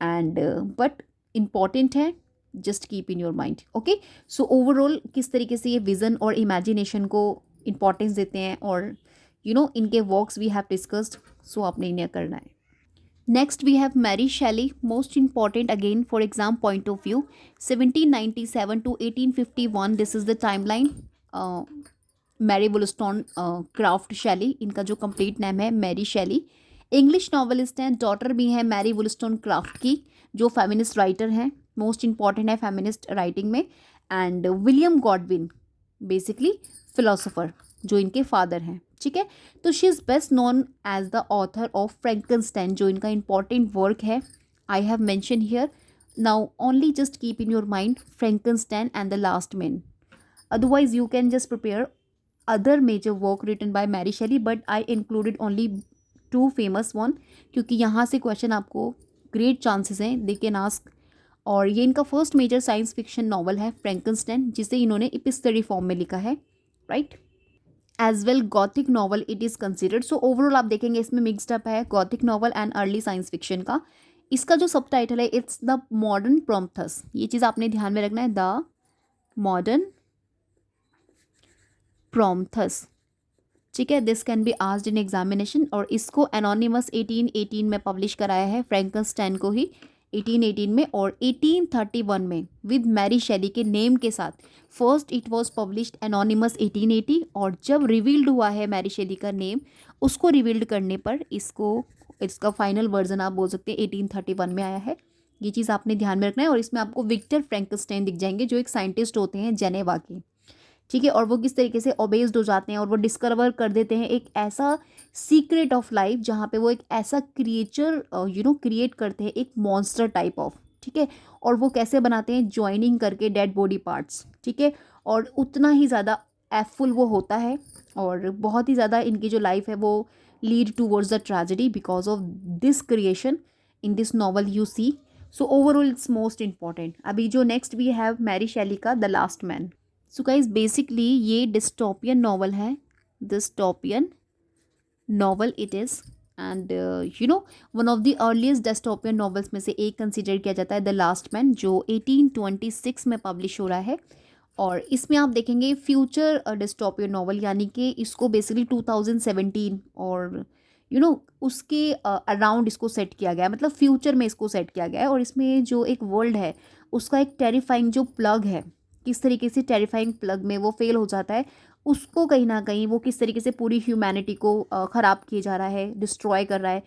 एंड बट इम्पॉर्टेंट है, just keep in your mind. Okay. So overall किस तरीके से ये विजन और इमेजिनेशन को इम्पॉर्टेंस देते हैं और इनके वर्क्स वी हैव डिस्कस्ड, सो आपने इन्हें करना है। Next we have Mary Shelley, most important again for exam point of view, 1797 to 1851, this is the timeline. Mary Wollstonecraft Shelley, इनका जो कंप्लीट नेम है मैरी शेली, इंग्लिश नॉवलिस्ट हैं, डॉटर भी हैं मैरी वुलस्टोनक्राफ्ट की, जो फेमिनिस्ट राइटर हैं, मोस्ट इंपॉर्टेंट है फेमिनिस्ट राइटिंग में। And William Godwin basically philosopher जो इनके फादर हैं। ठीक है। तो she is best known as the author of Frankenstein, जो इनका इंपॉर्टेंट वर्क है I have mention here. Now only just keep in your mind Frankenstein and the last man, otherwise you can just prepare other major work written by Mary Shelley, but I included only two famous one क्योंकि यहाँ से क्वेश्चन आपको ग्रेट चांसेस हैं दे कैन आस्क। और ये इनका first major science fiction novel है फ्रैंकनस्टाइन, जिसे इन्होंने इपिस्टरी फॉर्म में लिखा है, right. As well gothic novel it is considered. So overall आप देखेंगे इसमें मिक्सड अप है gothic novel and early science fiction का। इसका जो सब टाइटल है इट्स द मॉडर्न प्रॉम्पथस, ये चीज़ आपने ध्यान में रखना है, द मॉडर्न प्रॉम्पथस। ठीक है। This can be asked in examination और इसको एनोनिमस 1818 में पब्लिश कराया है, फ्रैंकनस्टाइन को ही 1818 में, और 1831 में विद मैरी शेली के नेम के साथ। First it was published anonymous 1880 और जब रिवील्ड हुआ है मैरी शेली का नेम, उसको रिवील्ड करने पर इसका फाइनल वर्जन आप बोल सकते हैं 1831 में आया है। ये चीज़ आपने ध्यान में रखना है। और इसमें आपको विक्टर फ्रैंकनस्टाइन दिख जाएंगे जो एक साइंटिस्ट होते हैं जेनेवा के। ठीक है। और वो किस तरीके से ओबेस्ड हो जाते हैं और वो डिस्कवर कर देते हैं एक ऐसा सीक्रेट ऑफ लाइफ जहाँ पे वो एक ऐसा क्रिएचर क्रिएट करते हैं, एक मॉन्स्टर टाइप ऑफ। ठीक है। और वो कैसे बनाते हैं, ज्वाइनिंग करके डेड बॉडी पार्ट्स। ठीक है। और उतना ही ज़्यादा एफुल वो होता है और बहुत ही ज़्यादा इनकी जो लाइफ है वो lead towards the tragedy because of this creation in this novel you see. So overall it's most important. अभी जो next we have Mary Shelley का the last man. So guys basically ये डिस्टोपियन नॉवल है, dystopian novel it is. And you know one of the earliest dystopian novels में से एक कंसिडर किया जाता है द लास्ट मैन, जो 1826 में पब्लिश हो रहा है. और इसमें आप देखेंगे फ्यूचर डिस्टोपियन नॉवल, यानी कि इसको बेसिकली 2017 और उसके अराउंड इसको सेट किया गया है, मतलब फ्यूचर में इसको सेट किया गया है. और इसमें जो एक वर्ल्ड है उसका एक टेरिफाइंग जो प्लग है, किस तरीके से टेरिफाइंग प्लग में वो फेल हो जाता है, उसको कहीं ना कहीं वो किस तरीके से पूरी ह्यूमैनिटी को ख़राब किए जा रहा है, डिस्ट्रॉय कर रहा है.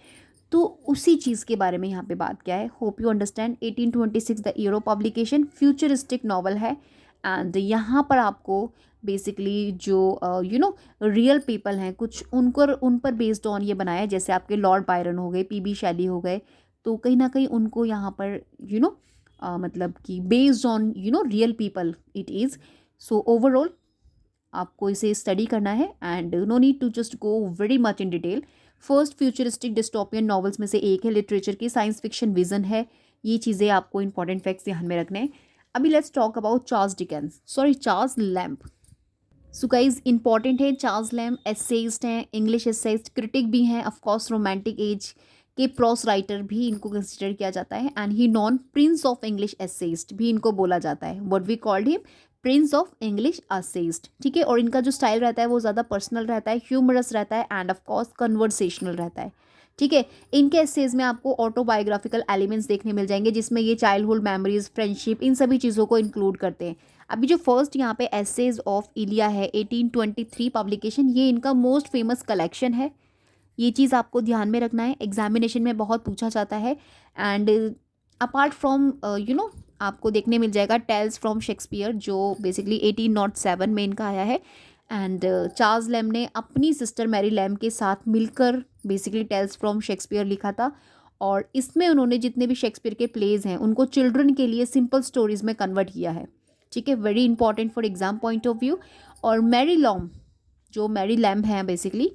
तो उसी चीज़ के बारे में यहाँ पे बात किया है. Hope you understand. 1826 the year of publication, futuristic novel है. एंड यहाँ पर आपको बेसिकली जो रियल पीपल हैं कुछ उन पर बेस्ड ऑन ये बनाया है, जैसे आपके लॉर्ड बायरन हो गए, पीबी शैली हो गए. तो कहीं ना कहीं उनको यहाँ पर मतलब कि based on real people it is. So overall आपको इसे स्टडी करना है and no need to just go very much in detail. First futuristic dystopian novels में से एक है, लिटरेचर की साइंस फिक्शन विजन है. ये चीज़ें आपको इंपॉर्टेंट फैक्ट्स ध्यान में रखने हैं. अभी let's talk about Charles Lamb. So guys important है चार्ल्स लैम्ब. एसेइस्ट हैं, इंग्लिश एसेइस्ट, क्रिटिक भी हैं, ऑफकोर्स रोमांटिक एज के प्रॉस राइटर भी इनको कंसिडर किया जाता है. And he known prince of English essayist भी इनको बोला जाता है. What we called him prince of English essayist. ठीक है. और इनका जो स्टाइल रहता है वो ज़्यादा पर्सनल रहता है, ह्यूमरस रहता है एंड ऑफकोर्स कन्वर्सेशनल रहता है. ठीक है. इनके एसेज में आपको ऑटोबायोग्राफिकल एलिमेंट्स देखने मिल जाएंगे, जिसमें ये चाइल्डहुड मेमोरीज, फ्रेंडशिप, इन सभी चीज़ों को इंक्लूड करते हैं. अभी जो फर्स्ट यहाँ पे एसेज ऑफ इलिया है 1823 पब्लिकेशन, ये इनका मोस्ट फेमस कलेक्शन है. ये चीज़ आपको ध्यान में रखना है, एग्जामिनेशन में बहुत पूछा जाता है. एंड अपार्ट फ्रॉम आपको देखने मिल जाएगा टेल्स फ्रॉम शेक्सपियर, जो बेसिकली 1807 में इनका आया है. एंड चार्ल्स लैम्ब ने अपनी सिस्टर मैरी लैम्ब के साथ मिलकर बेसिकली टेल्स फ्रॉम शेक्सपियर लिखा था. और इसमें उन्होंने जितने भी शेक्सपियर के प्लेज हैं उनको चिल्ड्रन के लिए सिंपल स्टोरीज में कन्वर्ट किया है. ठीक है. Very important for exam point of view. और मैरी लैम्ब हैं बेसिकली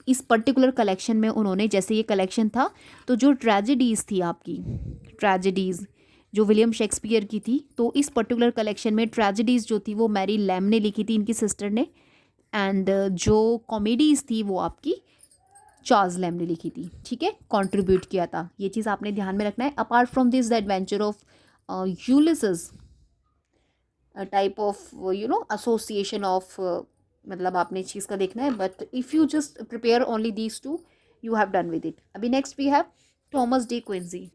इस पर्टिकुलर कलेक्शन में उन्होंने, जैसे ये कलेक्शन था तो जो ट्रेजेडीज़ थी आपकी, ट्रेजेडीज़ जो विलियम शेक्सपियर की थी, तो इस पर्टिकुलर कलेक्शन में ट्रेजेडीज़ जो थी वो मैरी लैम्ब ने लिखी थी, इनकी सिस्टर ने. एंड जो कॉमेडीज़ थी वो आपकी चार्ल्स लैम्ब ने लिखी थी. ठीक है. कंट्रीब्यूट किया था. ये चीज़ आपने ध्यान में रखना है. Apart from this the adventure of Ulysses, type of association of, मतलब आपने इस चीज़ का देखना है. But if you just prepare only these two you have done with it. अभी next we have Thomas De Quincey.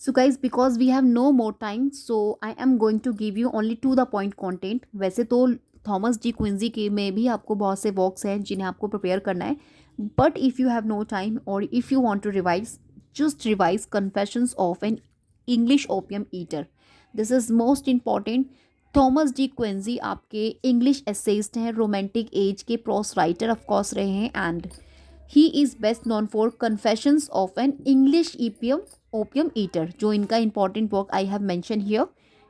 So guys because we have no more time, so I am going to give you only to the point content. वैसे तो थॉमस डी क्विंसी के में भी आपको बहुत से वर्क्स हैं जिन्हें आपको प्रिपेयर करना है. But if you have no time और if you want to revise, just revise confessions of an English opium eater. This is most important. Thomas De Quincey आपके इंग्लिश एसेइस्ट हैं, रोमांटिक एज के प्रॉस राइटर ऑफकोर्स रहे हैं. And he is best known for confessions of an English opium eater, जो इनका important work I have mention here,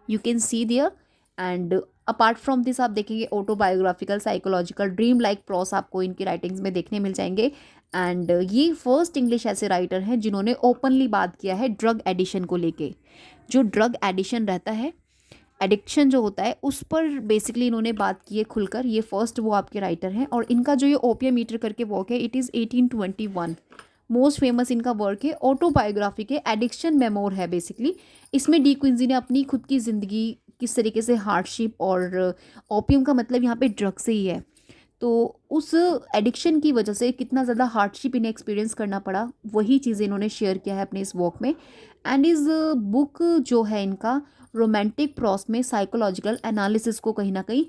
you can see there. And apart from this आप देखेंगे autobiographical, psychological, dream like pros आपको इनकी राइटिंग्स में देखने मिल जाएंगे. एंड ये फर्स्ट इंग्लिश ऐसे राइटर हैं जिन्होंने ओपनली बात किया है ड्रग एडिशन को लेके. जो ड्रग एडिशन रहता है, एडिक्शन जो होता है, उस पर बेसिकली इन्होंने बात की है खुलकर. ये फर्स्ट वो आपके राइटर हैं. और इनका जो ये ओपियम मीटर करके वर्क है, इट इज़ 1821. मोस्ट फेमस इनका वर्क है ऑटोबायोग्राफी के एडिक्शन मेमोर है बेसिकली. इसमें डी क्विंसी ने अपनी खुद की ज़िंदगी किस तरीके से हार्डशिप, और ओपियम का मतलब यहाँ पे ड्रग से ही है, तो उस एडिक्शन की वजह से कितना ज़्यादा हार्डशिप इन्हें एक्सपीरियंस करना पड़ा, वही चीज़ें इन्होंने शेयर किया है अपने इस वर्क में. एंड इस बुक जो है इनका रोमांटिक प्रॉस में साइकोलॉजिकल एनालिसिस को कहीं ना कहीं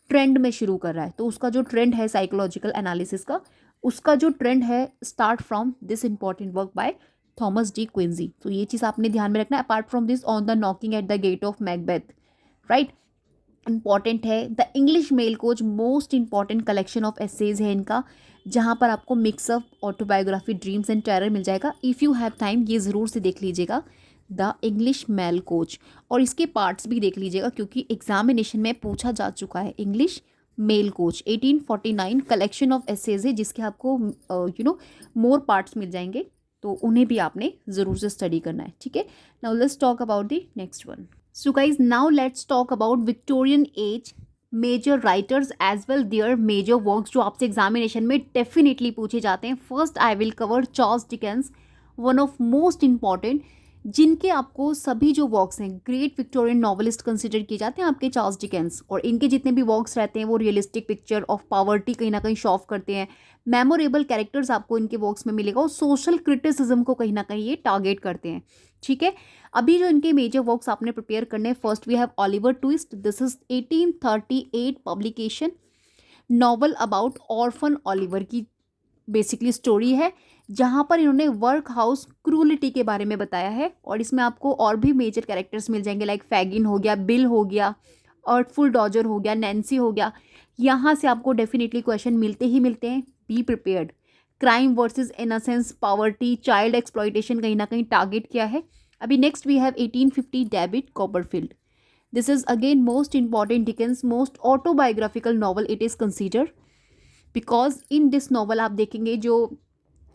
ट्रेंड में शुरू कर रहा है. तो उसका जो ट्रेंड है साइकोलॉजिकल एनालिसिस का, उसका जो ट्रेंड है start from this important work by Thomas De Quincey. तो ये चीज़ आपने ध्यान में रखना है. Apart from this on the knocking at the gate of Macbeth, right, important है. The English mail coach most important collection of essays है इनका, जहाँ पर आपको mix up, autobiography, dreams and terror मिल जाएगा. इफ़ यू हैव टाइम ये ज़रूर से देख लीजिएगा द इंग्लिश मेल कोच, और इसके पार्ट्स भी देख लीजिएगा क्योंकि एग्जामिनेशन में पूछा जा चुका है English mail coach 1849 collection of essays है जिसके आपको मोर पार्ट्स मिल जाएंगे, तो उन्हें भी आपने ज़रूर से स्टडी करना है, ठीक है। Now let's talk about the next one. So guys now let's talk about Victorian age major writers as well their major works जो आपसे एग्जामिनेशन में डेफिनेटली पूछे जाते हैं। First I will cover Charles Dickens, one of most important, जिनके आपको सभी जो वर्क्स हैं ग्रेट विक्टोरियन नॉवलिस्ट कंसिडर किए जाते हैं आपके चार्ल्स डिकेंस, और इनके जितने भी वर्क्स रहते हैं वो रियलिस्टिक पिक्चर ऑफ पावर्टी कहीं ना कहीं शो ऑफ करते हैं। मेमोरेबल कैरेक्टर्स आपको इनके वर्क्स में मिलेगा और सोशल क्रिटिसिज्म को कहीं ना कहीं ये टारगेट करते हैं, ठीक है। अभी जो इनके मेजर वर्क्स आपने प्रिपेयर करने हैं, first we have Oliver Twist, this is 1838 publication, novel about orphan Oliver की बेसिकली स्टोरी है, जहाँ पर इन्होंने वर्क हाउस क्रूलिटी के बारे में बताया है। और इसमें आपको और भी मेजर कैरेक्टर्स मिल जाएंगे, लाइक फैगिन हो गया, बिल हो गया, अर्थफुल डॉजर हो गया, नैन्सी हो गया। यहाँ से आपको डेफिनेटली क्वेश्चन मिलते ही मिलते हैं, be prepared. Crime versus innocence, poverty, child exploitation कहीं ना कहीं टारगेट किया है। अभी next we have 1850 David Copperfield, this is again most important Dickens most autobiographical novel it is consider, because in this novel आप देखेंगे जो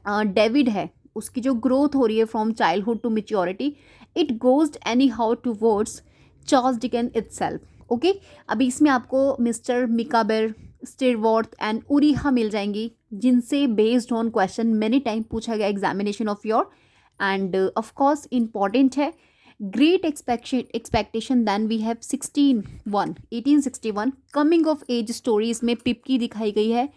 डेविड है उसकी जो ग्रोथ हो रही है from childhood to maturity, it goes anyhow towards Charles Dickens itself. Okay, अभी इसमें आपको मिस्टर मिकाबेर, स्टिरवर्थ एंड उरीहा मिल जाएंगी, जिनसे based on question many time पूछा गया examination of your, and of course important है। Great expectation, then we have 1861 coming of age story, इसमें पिपकी दिखाई गई है,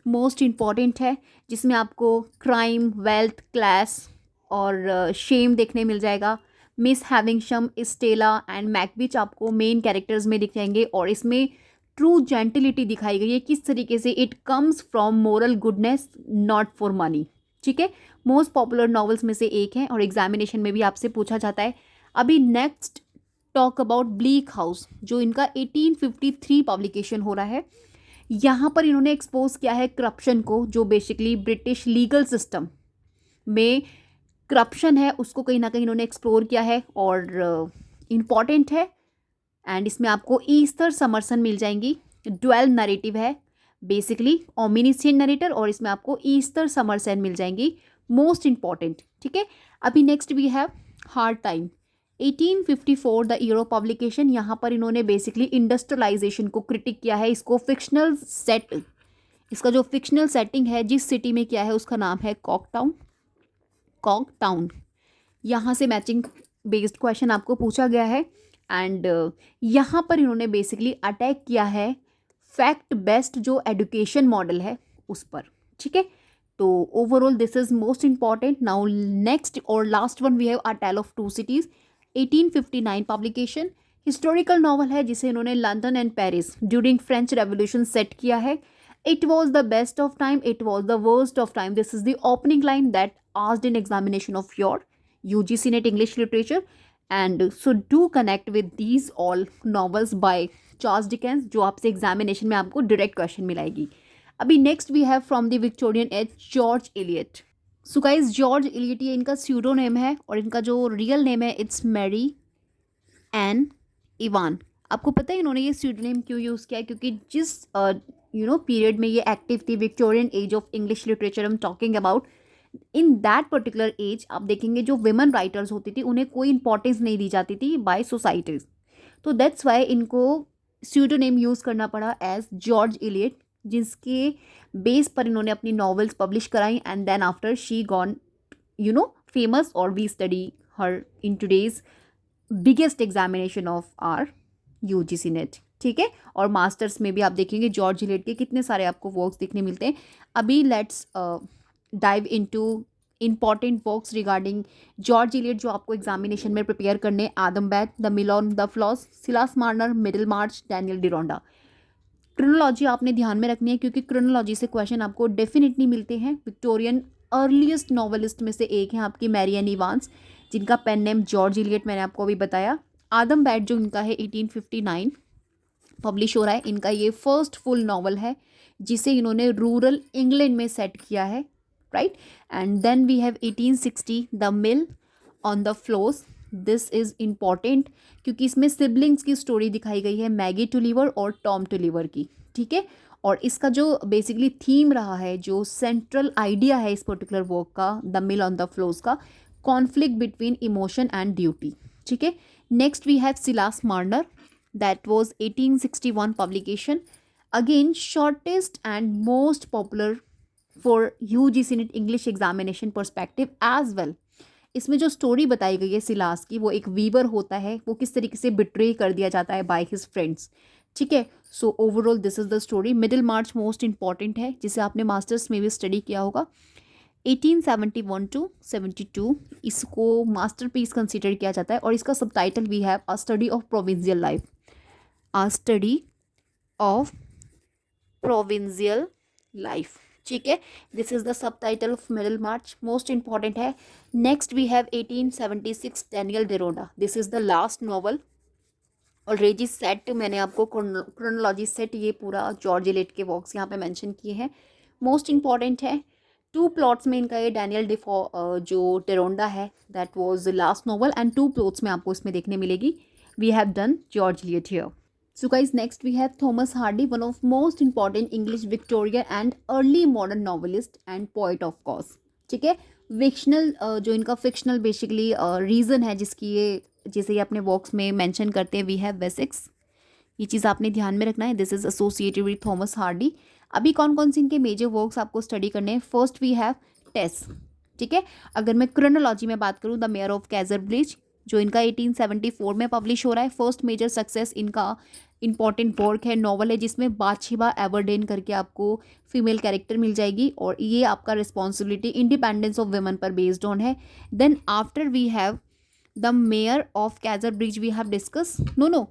मोस्ट इम्पॉर्टेंट है, जिसमें आपको क्राइम, वेल्थ, क्लास और शेम देखने मिल जाएगा। मिस हैविंगशम, स्टेला एंड मैकबिच आपको मेन कैरेक्टर्स में दिख जाएंगे, और इसमें ट्रू जेंटिलिटी दिखाई गई है, किस तरीके से it comes from moral goodness not for money, ठीक है। मोस्ट पॉपुलर नॉवेल्स में से एक है और एग्जामिनेशन में भी आपसे पूछा जाता है। अभी next talk about bleak house, जो इनका 1853 पब्लिकेशन हो रहा है। यहाँ पर इन्होंने एक्सपोज किया है करप्शन को, जो बेसिकली ब्रिटिश लीगल सिस्टम में करप्शन है उसको कहीं ना कहीं इन्होंने एक्सप्लोर किया है, और इम्पॉर्टेंट है। एंड इसमें आपको ईस्टर समरसन मिल जाएंगी, ड्वेल नरेटिव है बेसिकली ओमिनिसियन नरेटर, और इसमें आपको ईस्टर समरसन मिल जाएंगी, मोस्ट इंपॉर्टेंट, ठीक है। अभी next we have hard time, 1854 the year of publication. यहाँ पर इन्होंने बेसिकली इंडस्ट्रियलाइजेशन को क्रिटिक किया है, इसको फिक्शनल सेट, इसका जो फिक्शनल सेटिंग है जिस सिटी में किया है उसका नाम है कॉक टाउन। यहाँ से मैचिंग बेस्ड क्वेश्चन आपको पूछा गया है, एंड यहाँ पर इन्होंने बेसिकली अटैक किया है फैक्ट बेस्ड जो एजुकेशन मॉडल है उस पर, ठीक है। तो overall this is most important. Now next और last one we have a tale of two cities, 1859 publication, historical novel है जिसे इन्होंने London and Paris during French revolution set किया है। It was the best of time, it was the worst of time, this is the opening line that asked in examination of your UGC NET English literature, and so do connect with these all novels by Charles Dickens, जो आपसे एग्जामिनेशन में आपको डायरेक्ट क्वेश्चन मिलाएगी। अभी next we have from the Victorian age George Eliot. So guys George Eliot ये इनका स्यूडो नेम है, और इनका जो रियल नेम है इट्स मैरी एन इवान। आपको पता है इन्होंने ये स्यूडो नेम क्यों यूज़ किया है? क्योंकि जिस पीरियड में ये एक्टिव थी, Victorian age of English literature I am talking about, in that particular age आप देखेंगे जो विमेन राइटर्स होती थी उन्हें कोई इंपॉर्टेंस नहीं दी जाती थी बाय सोसाइटीज़, तो दैट्स वाई इनको स्यूडो नेम यूज़ करना पड़ा एज जॉर्ज इलियट, जिसके बेस पर इन्होंने अपनी नॉवेल्स पब्लिश कराई, and then after she gone famous, और we study her in today's biggest examination of our UGC net, ठीक है। और मास्टर्स में भी आप देखेंगे जॉर्ज इलियट के कितने सारे आपको वर्क्स देखने मिलते हैं। अभी let's dive into important works regarding George Eliot जो आपको एग्जामिनेशन में प्रिपेयर करने, Adam Bede, the mill on the Floss, Silas Marner, Middlemarch, Daniel Deronda. Chronology आपने ध्यान में रखनी है क्योंकि क्रोनोलॉजी से क्वेश्चन आपको डेफिनेटली मिलते हैं। विक्टोरियन अर्लीस्ट नॉवेलिस्ट में से एक हैं आपकी मैरी एन इवांस, जिनका पेन नेम जॉर्ज इलियट मैंने आपको अभी बताया। आदम बैट जो इनका है 1859 पब्लिश हो रहा है, इनका ये फर्स्ट फुल नॉवल है जिसे इन्होंने रूरल इंग्लैंड में सेट किया है, right. And then we have 1860 the mill on the floss, this is important क्योंकि इसमें सिबलिंग्स की स्टोरी दिखाई गई है, मैगी टुलिवर और टॉम टुलिवर की, ठीक है। और इसका जो बेसिकली थीम रहा है, जो सेंट्रल आइडिया है इस पर्टिकुलर वर्क का, the mill on the Floss का, conflict between emotion and duty, ठीक है। Next we have Silas Marner, that was 1861 publication, again shortest and most popular for UGC net English examination perspective as well. इसमें जो स्टोरी बताई गई है सिलास की, वो एक वीवर होता है, वो किस तरीके से बिट्रे कर दिया जाता है बाय हिज फ्रेंड्स, ठीक है। So overall this is the story. Middle March most important है, जिसे आपने मास्टर्स में भी स्टडी किया होगा। 1871 टू 72 इसको मास्टरपीस कंसिडर किया जाता है, और इसका subtitle we have a study of provincial life, a study of provincial life, ठीक है। This is the subtitle of Middlemarch, most important है। Next we have 1876 Daniel Deronda, this is the last novel. Already set मैंने आपको क्रोनोलॉजी सेट ये पूरा जॉर्ज एलियट के वर्क्स यहाँ पे मेंशन किए हैं, मोस्ट इंपॉर्टेंट है। 2 प्लॉट्स में इनका ये डैनियल डिफो जो डेरोडा है, that was the last novel, and 2 plots में आपको इसमें देखने मिलेगी। We have done George Eliot here. So guys, next we have Thomas Hardy, one of most important English Victorian and early modern novelist and poet of course, ठीक है। फिक्शनल जो इनका फिक्शनल बेसिकली रीज़न है जिसकी ये, जैसे ये अपने वर्क्स में मेंशन करते हैं, वी हैव वेसेक्स, ये चीज़ आपने ध्यान में रखना है, this is associated with Thomas Hardy. अभी कौन कौन से इनके मेजर वर्क्स आपको स्टडी करने हैं। फर्स्ट वी हैव टेस, ठीक है। अगर मैं क्रोनोलॉजी में बात करूँ, द मेयर ऑफ कैजरब्रिज, जो इनका 1874 में पब्लिश हो रहा है, फर्स्ट मेजर सक्सेस इनका इंपॉर्टेंट वर्क है, नॉवल है, जिसमें बादशिबा एवरडेन करके आपको फीमेल कैरेक्टर मिल जाएगी, और ये आपका रिस्पॉन्सिबिलिटी इंडिपेंडेंस ऑफ वुमेन पर बेस्ड ऑन है। Then after we have the Mayor of Casterbridge, we have discuss, no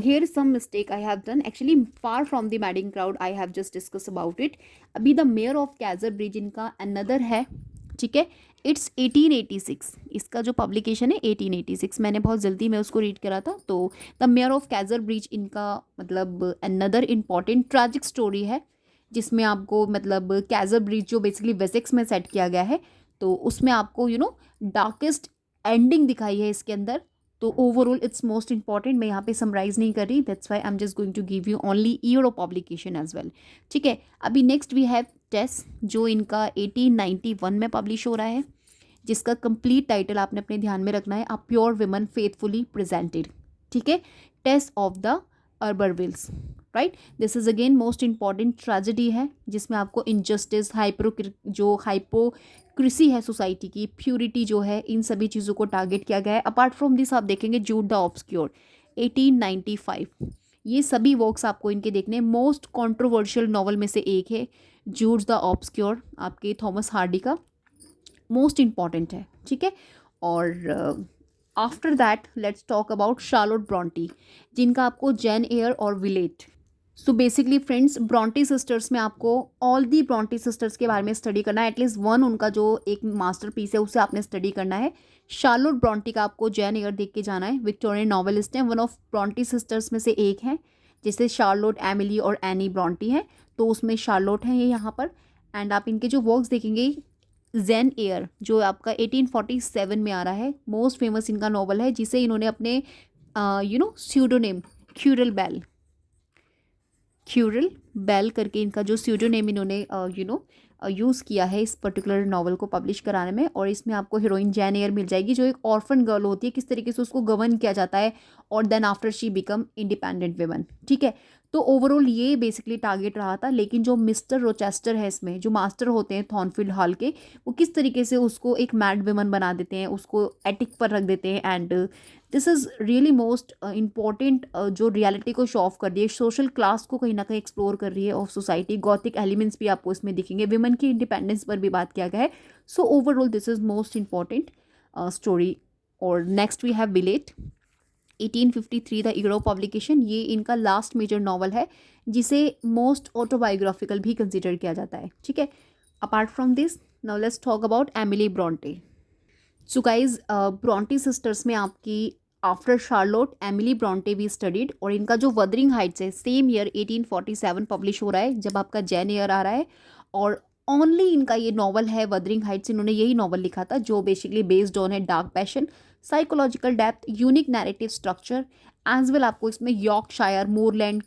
here is some mistake I have done, actually far from the madding crowd, I have just discussed about it। अभी द मेयर ऑफ कैजरब्रिज इनका अनदर है, ठीक है। इट्स 1886, इसका जो पब्लिकेशन है 1886, मैंने बहुत जल्दी में उसको रीड करा था। तो द मेयर ऑफ कैजरब्रिज इनका मतलब अनदर इम्पॉर्टेंट ट्रैजिक स्टोरी है, जिसमें आपको मतलब कैजरब्रिज जो बेसिकली वेसेक्स में सेट किया गया है, तो उसमें आपको डार्केस्ट एंडिंग दिखाई है इसके अंदर। तो ओवरऑल इट्स मोस्ट इंपॉर्टेंट, मैं यहाँ पे समराइज नहीं कर रही, that's why I am just going to give you only year of publication as well, ठीक है। अभी नेक्स्ट वी हैव टेस, जो इनका 1891 में पब्लिश हो रहा है, जिसका कंप्लीट टाइटल आपने अपने ध्यान में रखना है, a pure woman faithfully presented, ठीक है। Tess of the d'Urbervilles, right. This is again most important tragedy है, जिसमें आपको इनजस्टिस, हाइपोक्रेसी है सोसाइटी की, प्यूरिटी जो है, इन सभी चीज़ों को टारगेट किया गया है। अपार्ट फ्रॉम दिस आप देखेंगे जूड द ऑब्सक्योर 1895, ये सभी वर्क्स आपको इनके देखने। मोस्ट कंट्रोवर्शियल नॉवल में से एक है जूड द ऑब्सक्योर, आपके थॉमस हार्डी का, मोस्ट इंपॉर्टेंट है, ठीक है। और after that let's talk about Charlotte Brontë, जिनका आपको जैन एयर और Villette. So basically friends, Brontë sisters में आपको ऑल दी ब्रॉन्टी सिस्टर्स के बारे में स्टडी करना है, एटलीस्ट वन उनका जो एक मास्टरपीस है उसे आपने स्टडी करना है। शार्लोट ब्रॉन्टी का आपको जैन एयर देख के जाना है, विक्टोरियन नॉवेलिस्ट हैं, वन ऑफ ब्रॉन्टी सिस्टर्स में से एक हैं, जैसे शार्लोट, एमिली और एनी ब्रॉन्टी हैं, तो उसमें शार्लोट हैं ये यहाँ पर। एंड आप इनके जो वर्क्स देखेंगे, जैन एयर जो आपका 1847 में आ रहा है, मोस्ट फेमस इनका नॉवल है, जिसे इन्होंने अपने स्यूडोनेम क्यूरल बेल करके इनका जो स्यूडोनेम इन्होंने यूज़ किया है इस पर्टिकुलर नॉवल को पब्लिश कराने में। और इसमें आपको हीरोइन जैन एयर मिल जाएगी, जो एक ऑर्फन गर्ल होती है, किस तरीके से उसको गवर्न किया जाता है, और then after she become independent woman, ठीक है। तो ओवरऑल ये बेसिकली टारगेट रहा था, लेकिन जो मिस्टर रोचेस्टर है, इसमें जो मास्टर होते हैं थॉर्नफील्ड हॉल के, वो किस तरीके से उसको एक मैड वुमन बना देते हैं, उसको एटिक पर रख देते हैं। And this is really most important, जो रियलिटी को शो ऑफ कर रही है, सोशल क्लास को कहीं ना कहीं एक्सप्लोर कर रही है ऑफ सोसाइटी। गॉथिक एलिमेंट्स भी आपको इसमें दिखेंगे, विमेन की इंडिपेंडेंस पर भी बात किया गया है। So overall this is most important story. और next we have Villette, 1853 the year of publication, ये इनका लास्ट मेजर नॉवल है, जिसे मोस्ट ऑटोबायोग्राफिकल भी कंसिडर किया जाता है, ठीक है। Apart from this now let's talk about Emily Bronte. So guys, Brontë sisters में आपकी आफ्टर शार्लोट एमिली ब्रॉन्टे भी स्टडीड, और इनका जो वदरिंग हाइट्स है सेम ईयर 1847 पब्लिश हो रहा है, जब आपका जैन ईयर आ रहा है। और ओनली इनका ये नॉवल है वदरिंग हाइट्स, इन्होंने यही नॉवल लिखा था, जो बेसिकली बेस्ड ऑन है dark passion, psychological depth, unique narrative structure as well आपको इसमें यॉर्कशायर, मोरलैंड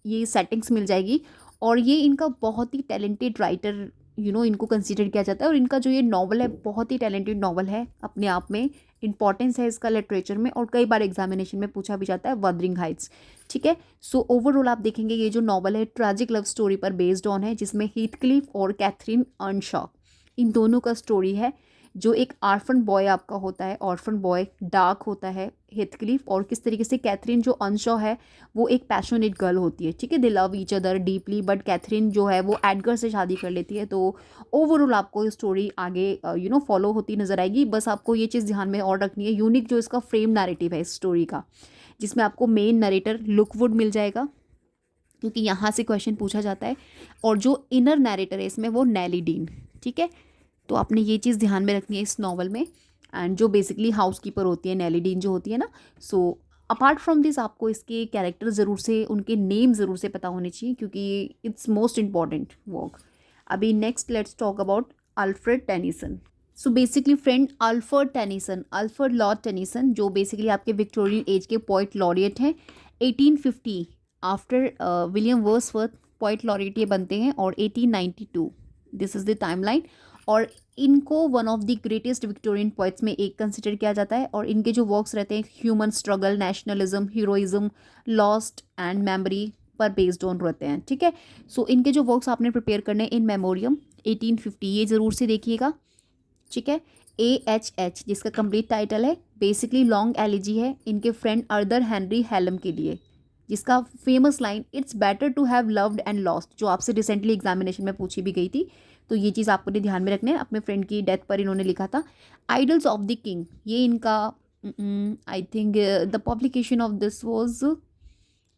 ये सेटिंग्स मिल जाएगी। और ये इनका बहुत ही टैलेंटेड राइटर इनको कंसिडर किया जाता है। और इनका जो ये नॉवल है बहुत ही टैलेंटेड नॉवल है अपने आप में, इंपॉर्टेंस है इसका लिटरेचर में, और कई बार एग्जामिनेशन में पूछा भी जाता है, वदरिंग हाइट्स। ठीक है, सो ओवरऑल आप देखेंगे ये जो नॉवल है ट्रैजिक लव स्टोरी पर बेस्ड ऑन है, जिसमें हीथक्लिफ और कैथरीन अर्नशॉ इन दोनों का स्टोरी है। जो एक आर्फन बॉय आपका होता है, ऑर्फन बॉय डार्क होता है हेथक्लिफ, और किस तरीके से कैथरीन जो अनशॉ है वो एक पैशनेट गर्ल होती है। ठीक है, they love each other deeply, but Catherine जो है वो एडगर से शादी कर लेती है। तो ओवरऑल आपको स्टोरी आगे फॉलो होती नजर आएगी। बस आपको ये चीज़ ध्यान में और रखनी है, यूनिक जो इसका फ्रेम नैरेटिव है इस स्टोरी का, जिसमें आपको मेन नरेटर लुकवुड मिल जाएगा, क्योंकि यहाँ से क्वेश्चन पूछा जाता है। और जो इनर नैरेटर है इसमें वो नेली डीन। ठीक है, तो आपने ये चीज़ ध्यान में रखनी है इस नॉवल में। एंड जो बेसिकली हाउस कीपर होती है नेली डीन जो होती है ना, सो अपार्ट फ्रॉम दिस आपको इसके कैरेक्टर ज़रूर से, उनके नेम ज़रूर से पता होने चाहिए, क्योंकि इट्स मोस्ट इंपॉर्टेंट वर्क। अभी next let's talk about Alfred Tennyson. So basically friend, Alfred Lord Tennyson जो बेसिकली आपके विक्टोरियन एज के पोइट लॉरिएट हैं। 1850 after William Wordsworth poet laureate ये बनते हैं, और 1892 दिस इज़ द टाइमलाइन। और इनको one of the greatest Victorian poets में एक कंसिडर किया जाता है। और इनके जो वर्क्स रहते हैं human struggle, nationalism, heroism, lost and memory पर बेस्ड ऑन रहते हैं। ठीक है, सो इनके जो वर्क्स आपने प्रिपेयर करने हैं इन मेमोरियम 1850, ये ज़रूर से देखिएगा। ठीक है, AHH जिसका कंप्लीट टाइटल है बेसिकली लॉन्ग एलिजी है इनके फ्रेंड अर्थर हेनरी हेलम के लिए, जिसका famous line it's better to have loved and lost, जो आपसे रिसेंटली एग्जामिनेशन में पूछी भी गई थी। तो ये चीज़ आपको ध्यान में रखना है। अपने फ्रेंड की डेथ पर इन्होंने लिखा था। आइडल्स ऑफ द किंग, ये इनका I think the publication of this was,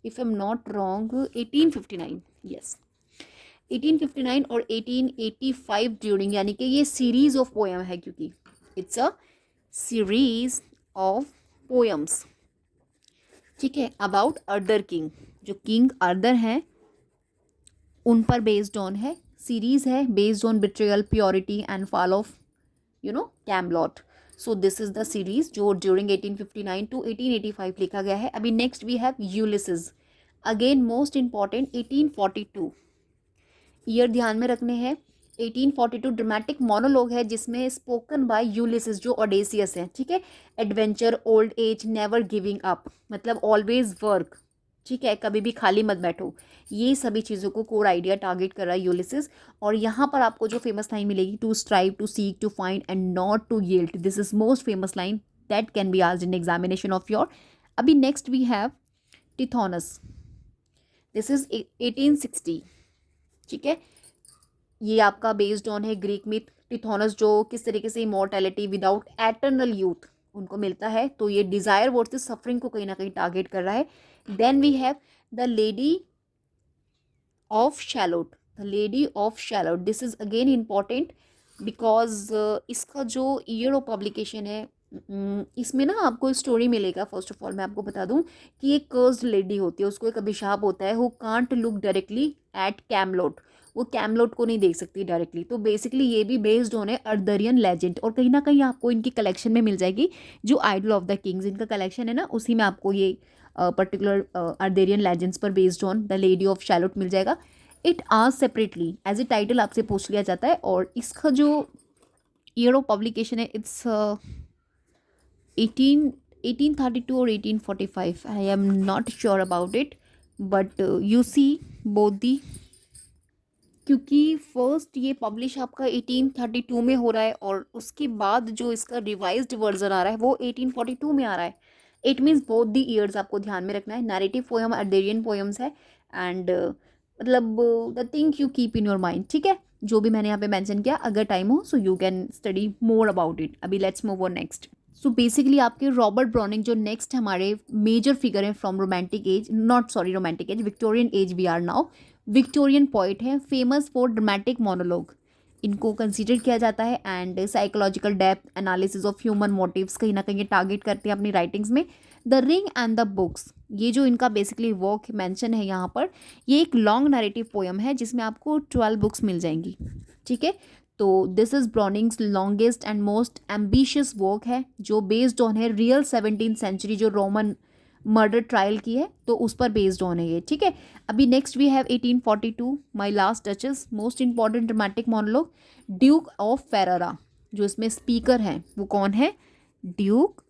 if I am not wrong, 1859। Yes, 1859 और 1885 ड्यूरिंग, यानी कि ये सीरीज ऑफ पोएम है, क्योंकि it's a series of poems. ठीक है, अबाउट अर्थर किंग, जो किंग अर्थर हैं उन पर बेस्ड ऑन है। सीरीज है based on betrayal, purity and fall of Camelot. So this is the series जो ड्यूरिंग 1859 टू 1885 लिखा गया है। अभी next we have Ulysses, again most important 1842 year ध्यान में रखने हैं। 1842 ड्रामेटिक मोनोलॉग है जिसमें स्पोकन बाय यूलिसिस जो ओडेसियस है। ठीक है, adventure, old age, never giving up, मतलब ऑलवेज वर्क। ठीक है, कभी भी खाली मत बैठो, ये सभी चीज़ों को कोर आइडिया टारगेट कर रहा है यूलिसिस। और यहाँ पर आपको जो फेमस लाइन मिलेगी, to strive, to seek, to find and not to yield, this is most famous line that can be asked in examination of your. अभी next we have Tithonus, this is 1860। ठीक है, ये आपका बेस्ड ऑन है ग्रीक मिथ, टिथोनस जो किस तरीके से इमॉर्टैलिटी विदाउट एटर्नल यूथ उनको मिलता है। तो ये डिजायर वर्सेस सफरिंग को कहीं ना कहीं टारगेट कर रहा है। Then we have the lady of Shalott, the lady of Shalott, this is again important because इसका जो ईयर ऑफ पब्लिकेशन है, इसमें ना आपको स्टोरी मिलेगा। फर्स्ट ऑफ ऑल मैं आपको बता दूं कि एक कर्स्ड लेडी होती है, उसको एक अभिशाप होता है, who can't look directly at Camelot, वो कैमलोट को नहीं देख सकती डायरेक्टली। तो बेसिकली ये भी बेस्ड ऑन है अर्दरियन लेजेंड, और कहीं ना कहीं आपको इनकी कलेक्शन में मिल जाएगी जो आइडल ऑफ द किंग्स इनका कलेक्शन है ना, उसी में आपको ये पर्टिकुलर अर्देरियन लेजेंड्स पर based on the lady of Shalott मिल जाएगा। इट आज सेपरेटली एज ए टाइटल आपसे पूछ लिया जाता है। और इसका जो ईयर ऑफ पब्लिकेशन है इट्स 1832 और 1845, I am not sure about it, but you see both the, क्योंकि फर्स्ट ये पब्लिश आपका 1832 में हो रहा है, और उसके बाद जो इसका रिवाइज्ड वर्जन आ रहा है वो 1842 में आ रहा है। It means both the years आपको ध्यान में रखना है। नैरेटिव पोएम अर्देरियन पोएम्स है, एंड मतलब the thing you keep in your mind. ठीक है, जो भी मैंने यहाँ पे मेंशन किया, अगर टाइम हो so you can study more about it. अभी let's move on next. So basically आपके रॉबर्ट ब्राउनिंग जो नेक्स्ट हमारे मेजर फिगर है from romantic age, not sorry romantic age, Victorian age we are now, Victorian poet है, फेमस फॉर ड्रामेटिक मोनोलॉग इनको कंसीडर किया जाता है। And psychological depth, analysis of human motives कहीं ना कहीं टारगेट करते हैं अपनी राइटिंग्स में। The ring and the books, ये जो इनका बेसिकली वर्क मेंशन है यहाँ पर, ये एक लॉन्ग नैरेटिव पोएम है जिसमें आपको 12 बुक्स मिल जाएंगी। ठीक है, तो this is Browning's longest and most ambitious work है, जो बेस्ड ऑन है रियल 17th सेंचुरी जो रोमन मर्डर ट्रायल की है, तो उस पर बेस्ड ऑन है ये, ठीक है। अभी next we have 1842 my last duchess, most important dramatic monologue, duke of Ferrara. जो इसमें स्पीकर हैं वो कौन है? ड्यूक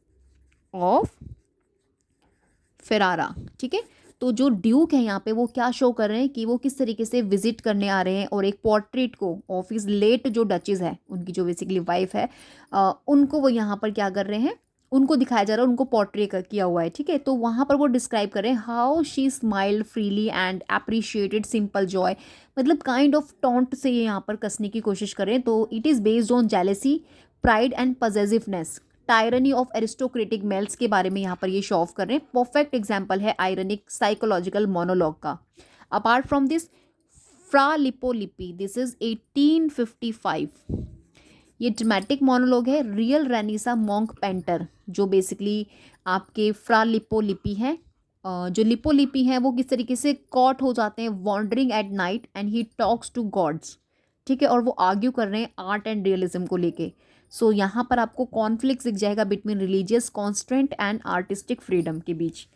ऑफ फेरारा, ठीक है। तो जो ड्यूक है यहाँ पे वो क्या शो कर रहे हैं कि वो किस तरीके से विजिट करने आ रहे हैं और एक पोर्ट्रेट को ऑफ हिज लेट जो डचेस है, उनकी जो बेसिकली वाइफ है, उनको वो यहाँ पर क्या कर रहे हैं, उनको दिखाया जा रहा है, उनको पोर्ट्रेट किया हुआ है, ठीक है। तो वहाँ पर वो डिस्क्राइब कर रहे हैं how she smiled freely and appreciated simple Joy, मतलब काइंड ऑफ टॉन्ट से ये यहाँ पर कसने की कोशिश कर रहे हैं। तो it is based on jealousy, pride and possessiveness, tyranny of aristocratic males के बारे में यहाँ पर ये शो ऑफ कर रहे हैं। परफेक्ट एग्जाम्पल है आयरनिक साइकोलॉजिकल मोनोलॉग का। Apart from this, Fra Lippo Lippi, this is 1855। ये ड्रामेटिक मोनोलॉग है रियल रेनिसा मॉन्क पेंटर, जो बेसिकली आपके फ्रा लिपोलिपि हैं। जो लिपोलिपि हैं वो किस तरीके से कॉट हो जाते हैं wandering at night and he talks to gods, ठीक है। और वो आर्ग्यू कर रहे हैं आर्ट एंड रियलिज्म को लेके। सो यहाँ पर आपको कॉन्फ्लिक्ट दिख जाएगा between religious constraint and artistic freedom के बीच।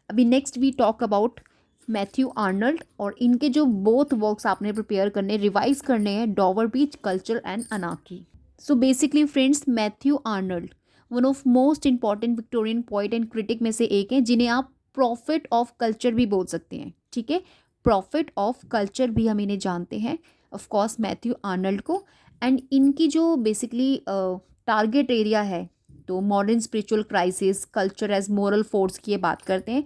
अभी next we talk about Matthew Arnold, और इनके जो बोथ वर्क्स आपने प्रिपेयर करने, रिवाइज करने हैं, Dover beach, culture and anarchy. So basically friends, Matthew Arnold one of most important Victorian poet and critic में से एक हैं, जिन्हें आप प्रॉफिट ऑफ कल्चर भी बोल सकते हैं, ठीक है। प्रॉफिट ऑफ कल्चर भी हम इन्हें जानते हैं ऑफ कोर्स मैथ्यू आर्नल्ड को। एंड इनकी जो बेसिकली टारगेट एरिया है, तो modern spiritual crisis, culture as moral force की ये बात करते हैं।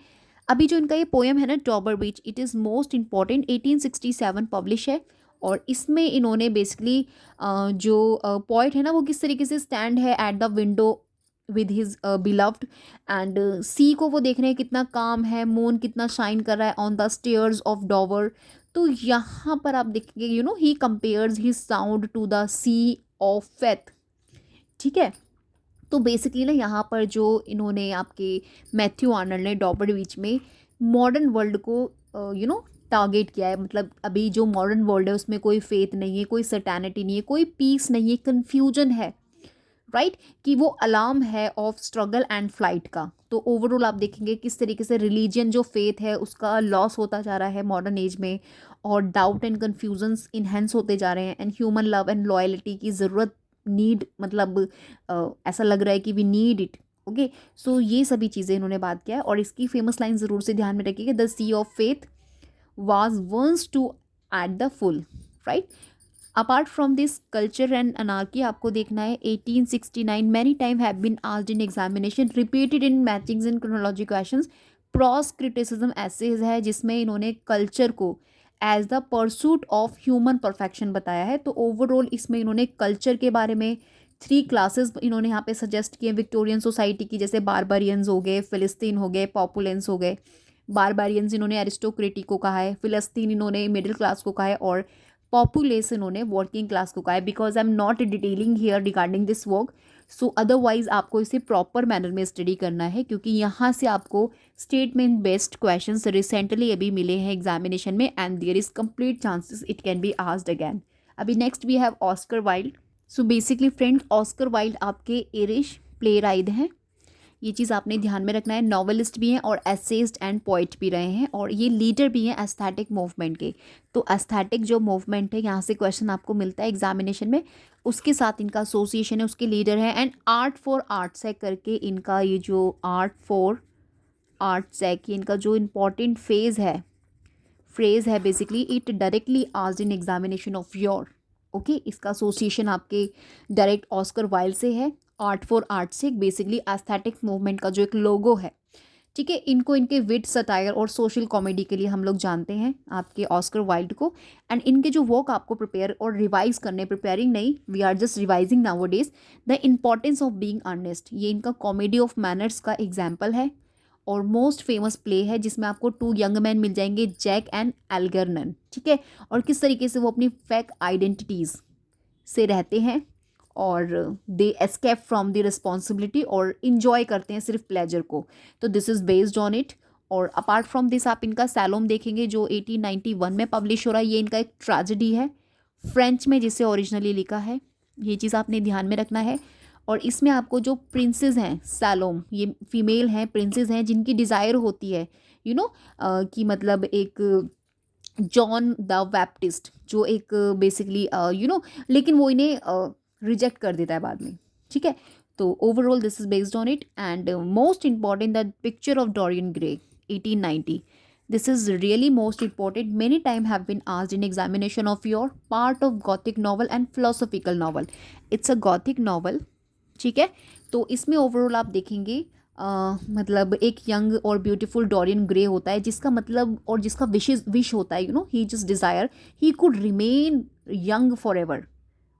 अभी जो इनका ये पोएम है ना, Dover beach, it is most important, 1867 publish है। और इसमें इन्होंने बेसिकली जो पॉइंट है ना, वो किस तरीके से स्टैंड है at the window with his beloved, and sea को वो देख रहे हैं कितना काम है, मून कितना शाइन कर रहा है on the stairs of Dover. तो यहाँ पर आप देखेंगे he compares his sound to the sea of faith, ठीक है। तो बेसिकली ना यहाँ पर जो इन्होंने आपके मैथ्यू आर्नल्ड ने डॉबर बीच में मॉडर्न वर्ल्ड को टारगेट किया है। मतलब अभी जो मॉडर्न वर्ल्ड है उसमें कोई फेथ नहीं है, कोई सर्टेनिटी नहीं है, कोई पीस नहीं है, कन्फ्यूजन है, राइट, कि वो अलार्म है ऑफ स्ट्रगल एंड फ्लाइट का। तो ओवरऑल आप देखेंगे किस तरीके से रिलीजन जो फेथ है उसका लॉस होता जा रहा है मॉडर्न एज में, और डाउट एंड कन्फ्यूजन्स इन्हेंस होते जा रहे हैं, and human love and loyalty की ज़रूरत, नीड, मतलब ऐसा लग रहा है कि वी नीड इट, ओके। सो ये सभी चीज़ें इन्होंने बात किया है। और इसकी फेमस लाइन ज़रूर से ध्यान में रखिएगा, the sea of faith was once to at the full, right? Apart from this, culture and anarchy आपको देखना है 1869, many time have been asked in examination, repeated in matchings and chronology questions, prose criticism essays है जिसमें इन्होंने कल्चर को as the pursuit of human perfection बताया है। तो ओवरऑल इसमें इन्होंने कल्चर के बारे में 3 क्लासेस इन्होंने यहाँ पे सजेस्ट किए विक्टोरियन सोसाइटी की, जैसे बारबारियंस हो गए, फिलिस्तीन हो गए, पॉपुलेंस हो गए। बारबारियंस इन्होंने एरिस्टोक्रेटी को कहा है, फिलिस्तीन इन्होंने मिडिल क्लास को कहा है, और पॉपुलेस इन्होंने वर्किंग क्लास को कहा है। Because I am not detailing here regarding this work, so otherwise आपको इसे प्रॉपर मैनर में स्टडी करना है, क्योंकि यहाँ से आपको स्टेटमेंट बेस्ड क्वेश्चंस रिसेंटली अभी मिले हैं एग्जामिनेशन में, and there is complete chances it can be asked again. अभी next we have Oscar Wilde. So basically friend, Oscar Wilde आपके एरिश प्ले राइड हैं, ये चीज़ आपने ध्यान में रखना है। नॉवेलिस्ट भी हैं और एसेइस्ट एंड पोइट भी रहे हैं, और ये लीडर भी हैं एस्थेटिक मूवमेंट के। तो एस्थेटिक जो मूवमेंट है, यहाँ से क्वेश्चन आपको मिलता है एग्जामिनेशन में, उसके साथ इनका एसोसिएशन है, उसके लीडर हैं। एंड आर्ट फॉर आर्ट्स है करके इनका ये जो आर्ट फॉर आर्ट्स है कि इनका जो इम्पॉर्टेंट फ्रेज है basically, it directly asked in examination of your, okay. इसका एसोसिएशन आपके डायरेक्ट ऑस्कर वाइल्ड से है, आर्ट फॉर आर्ट से, बेसिकली एस्थेटिक मूवमेंट का जो एक लोगो है, ठीक है। इनको इनके विट, सटायर और सोशल कॉमेडी के लिए हम लोग जानते हैं आपके ऑस्कर वाइल्ड को। एंड इनके जो वर्क आपको प्रिपेयर और रिवाइज करने, प्रिपेयरिंग नहीं, we are just revising nowadays, the importance of being earnest, ये इनका कॉमेडी ऑफ मैनर्स का एग्जाम्पल है, और मोस्ट फेमस प्ले है जिसमें आपको 2 यंग मैन मिल जाएंगे, जैक एंड एल्गरनन, ठीक है। और किस तरीके से वो अपनी फेक आइडेंटिटीज़ से रहते हैं, और दे एस्केप फ्रॉम द रिस्पॉन्सिबिलिटी, और इन्जॉय करते हैं सिर्फ प्लेजर को। तो this is based on it. और अपार्ट फ्रॉम दिस आप इनका सैलोम देखेंगे जो 1891 में पब्लिश हो रहा है। ये इनका एक ट्रेजेडी है फ्रेंच में जिसे ओरिजिनली लिखा है, ये चीज़ आपने ध्यान में रखना है। और इसमें आपको जो प्रिंसेस हैं सैलोम, ये फीमेल हैं, प्रिंसेस हैं जिनकी डिज़ायर होती है यू नो कि मतलब एक जॉन द बैप्टिस्ट जो एक बेसिकली लेकिन वो इन्हें रिजेक्ट कर देता है बाद में, ठीक है। तो overall this is based on it and most important the picture of Dorian Gray 1890. This is really most important. Many time have been asked in examination of your part of Gothic novel and philosophical novel. It's a Gothic novel, ठीक है। तो इसमें ओवरऑल आप देखेंगे मतलब एक यंग और ब्यूटीफुल डोरियन ग्रे होता है जिसका मतलब और जिसका विश होता है he just desire he could remain young forever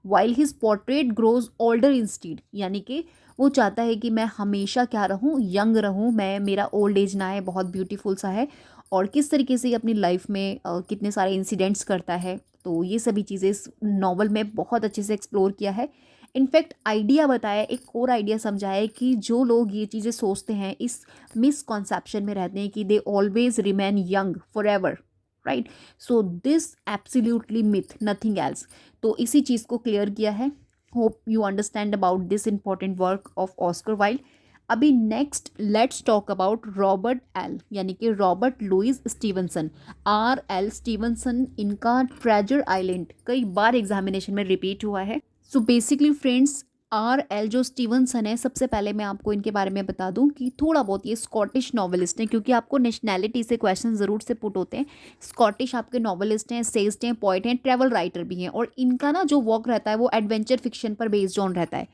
while his portrait grows older instead, यानी कि वो चाहता है कि मैं हमेशा क्या रहूँ, यंग रहूँ, मैं मेरा ओल्ड एज ना है, बहुत ब्यूटीफुल सा है। और किस तरीके से अपनी लाइफ में कितने सारे इंसिडेंट्स करता है, तो ये सभी चीज़ें इस नॉवल में बहुत अच्छे से एक्सप्लोर किया है। इनफैक्ट आइडिया बताया, एक और आइडिया समझाया कि जो लोग ये चीज़ें सोचते हैं इस मिसकॉन्सेप्शन में रहते हैं कि they always remain young forever, right. So this absolutely myth, nothing else. तो इसी चीज़ को क्लियर किया है। Hope you understand about this important work of Oscar Wilde. अभी next let's talk about Robert L, यानी कि Robert Louis Stevenson, R.L. Stevenson. इनका ट्रेजर आइलैंड कई बार एग्जामिनेशन में रिपीट हुआ है। So basically friends, R.L. जो स्टीवनसन है, सबसे पहले मैं आपको इनके बारे में बता दूं कि थोड़ा बहुत ये स्कॉटिश नॉवलिस्ट हैं, क्योंकि आपको नेशनैलिटी से क्वेश्चन ज़रूर से पुट होते हैं। स्कॉटिश आपके नॉवलिस्ट हैं, सेस्ट हैं, पोइट हैं, ट्रैवल राइटर भी हैं। और इनका ना जो वर्क रहता है वो एडवेंचर फिक्शन पर बेस्ड ऑन रहता है,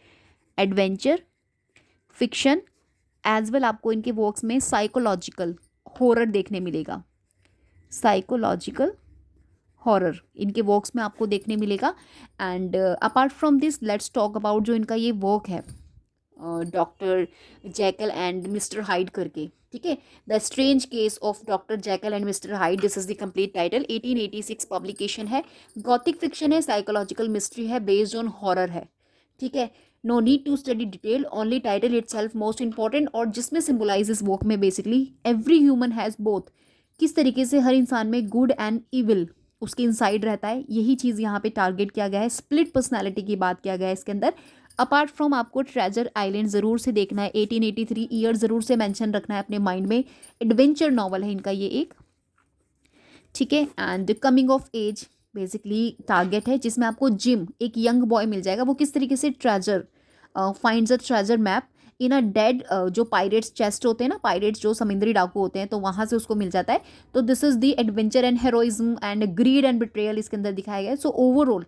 एडवेंचर फिक्शन एज वेल। आपको इनके वर्क्स में साइकोलॉजिकल हॉरर देखने मिलेगा, साइकोलॉजिकल हॉरर इनके वर्क्स में आपको देखने मिलेगा। And apart from this let's talk about जो इनका ये वर्क है doctor Jekyll and mister Hyde करके, ठीक है। The strange case of doctor Jekyll and mister Hyde, this is the complete title. 1886 publication है, गॉथिक फिक्शन है, साइकोलॉजिकल मिस्ट्री है, बेस्ड ऑन हॉरर है, ठीक है। No need to study detail, only title itself most important. और जिसमें सिम्बोलाइज इस वर्क में basically every human has both, किस तरीके से हर इंसान में गुड एंड इविल उसके इनसाइड रहता है, यही चीज़ यहाँ पे टारगेट किया गया है। स्प्लिट पर्सनालिटी की बात किया गया है इसके अंदर। अपार्ट फ्रॉम आपको ट्रेजर आइलैंड ज़रूर से देखना है, 1883 ईयर ज़रूर से मेंशन रखना है अपने माइंड में। एडवेंचर नॉवल है इनका ये एक, ठीक है। And coming of age basically target है, जिसमें आपको जिम एक यंग बॉय मिल जाएगा, वो किस तरीके से treasure finds a treasure map in a dead, जो पायरेट्स चेस्ट होते हैं ना, पायरेट्स जो समुद्री डाकू होते हैं, तो वहाँ से उसको मिल जाता है। तो this is the adventure and heroism and greed and betrayal इसके अंदर दिखाया गया है। So overall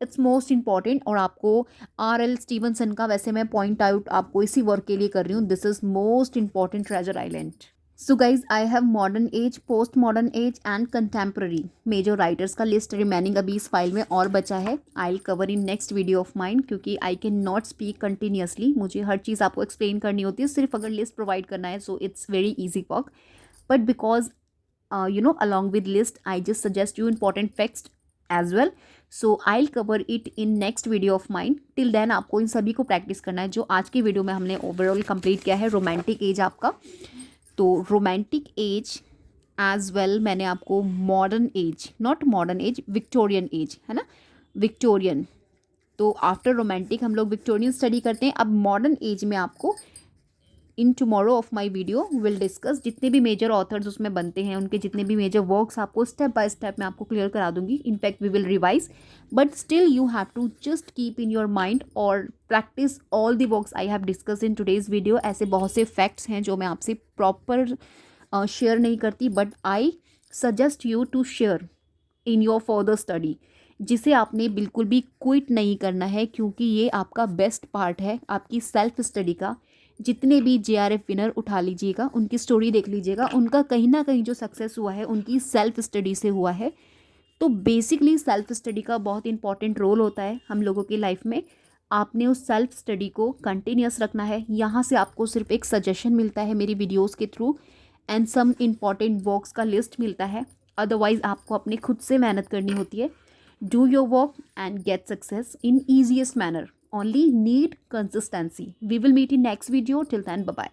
it's most important. और आपको R.L. स्टीवनसन का वैसे मैं पॉइंट आउट आपको इसी वर्क के लिए कर रही हूँ, this is most important treasure island. So guys I have modern age, post modern age and contemporary major writers का लिस्ट रिमेनिंग अभी इस फाइल में और बचा है। I will cover in next video of mind, क्योंकि I can not speak continuously, मुझे हर चीज़ आपको एक्सप्लेन करनी होती है, सिर्फ अगर लिस्ट प्रोवाइड करना है। So it's very easy work, but because along with list I just suggest you important facts as well. So I will cover it in next video of mind. Till then आपको इन सभी को प्रैक्टिस करना है जो आज की वीडियो में हमने ओवरऑल कंप्लीट किया है। रोमांटिक एज आपका, तो रोमांटिक एज एज वेल मैंने आपको modern age, not modern age, Victorian as है ना, विक्टोरियन। तो आफ्टर रोमांटिक हम लोग विक्टोरियन स्टडी करते हैं। अब मॉडर्न एज में आपको in tomorrow of my video will discuss जितने भी मेजर ऑथर्स उसमें बनते हैं, उनके जितने भी मेजर वर्क्स आपको स्टेप बाय स्टेप मैं आपको क्लियर करा दूंगी। In fact we will revise, but still you have to just keep in your mind और practice all the works I have discuss in today's video. ऐसे बहुत से फैक्ट्स हैं जो मैं आपसे प्रॉपर शेयर नहीं करती, but I suggest you to share in your further study, जिसे आपने बिल्कुल भी क्विट नहीं करना है, क्योंकि ये आपका बेस्ट पार्ट है आपकी सेल्फ स्टडी का। जितने भी JRF विनर उठा लीजिएगा, उनकी स्टोरी देख लीजिएगा, उनका कहीं ना कहीं जो सक्सेस हुआ है उनकी सेल्फ स्टडी से हुआ है। तो बेसिकली सेल्फ स्टडी का बहुत इंपॉर्टेंट रोल होता है हम लोगों की लाइफ में। आपने उस सेल्फ स्टडी को कंटिन्यूस रखना है। यहाँ से आपको सिर्फ एक सजेशन मिलता है मेरी वीडियोज़ के through and some important works का लिस्ट मिलता है, अदरवाइज आपको अपने खुद से मेहनत करनी होती है। Do your work and get success in easiest manner. Only need consistency. We will meet in next video. Till then, bye bye.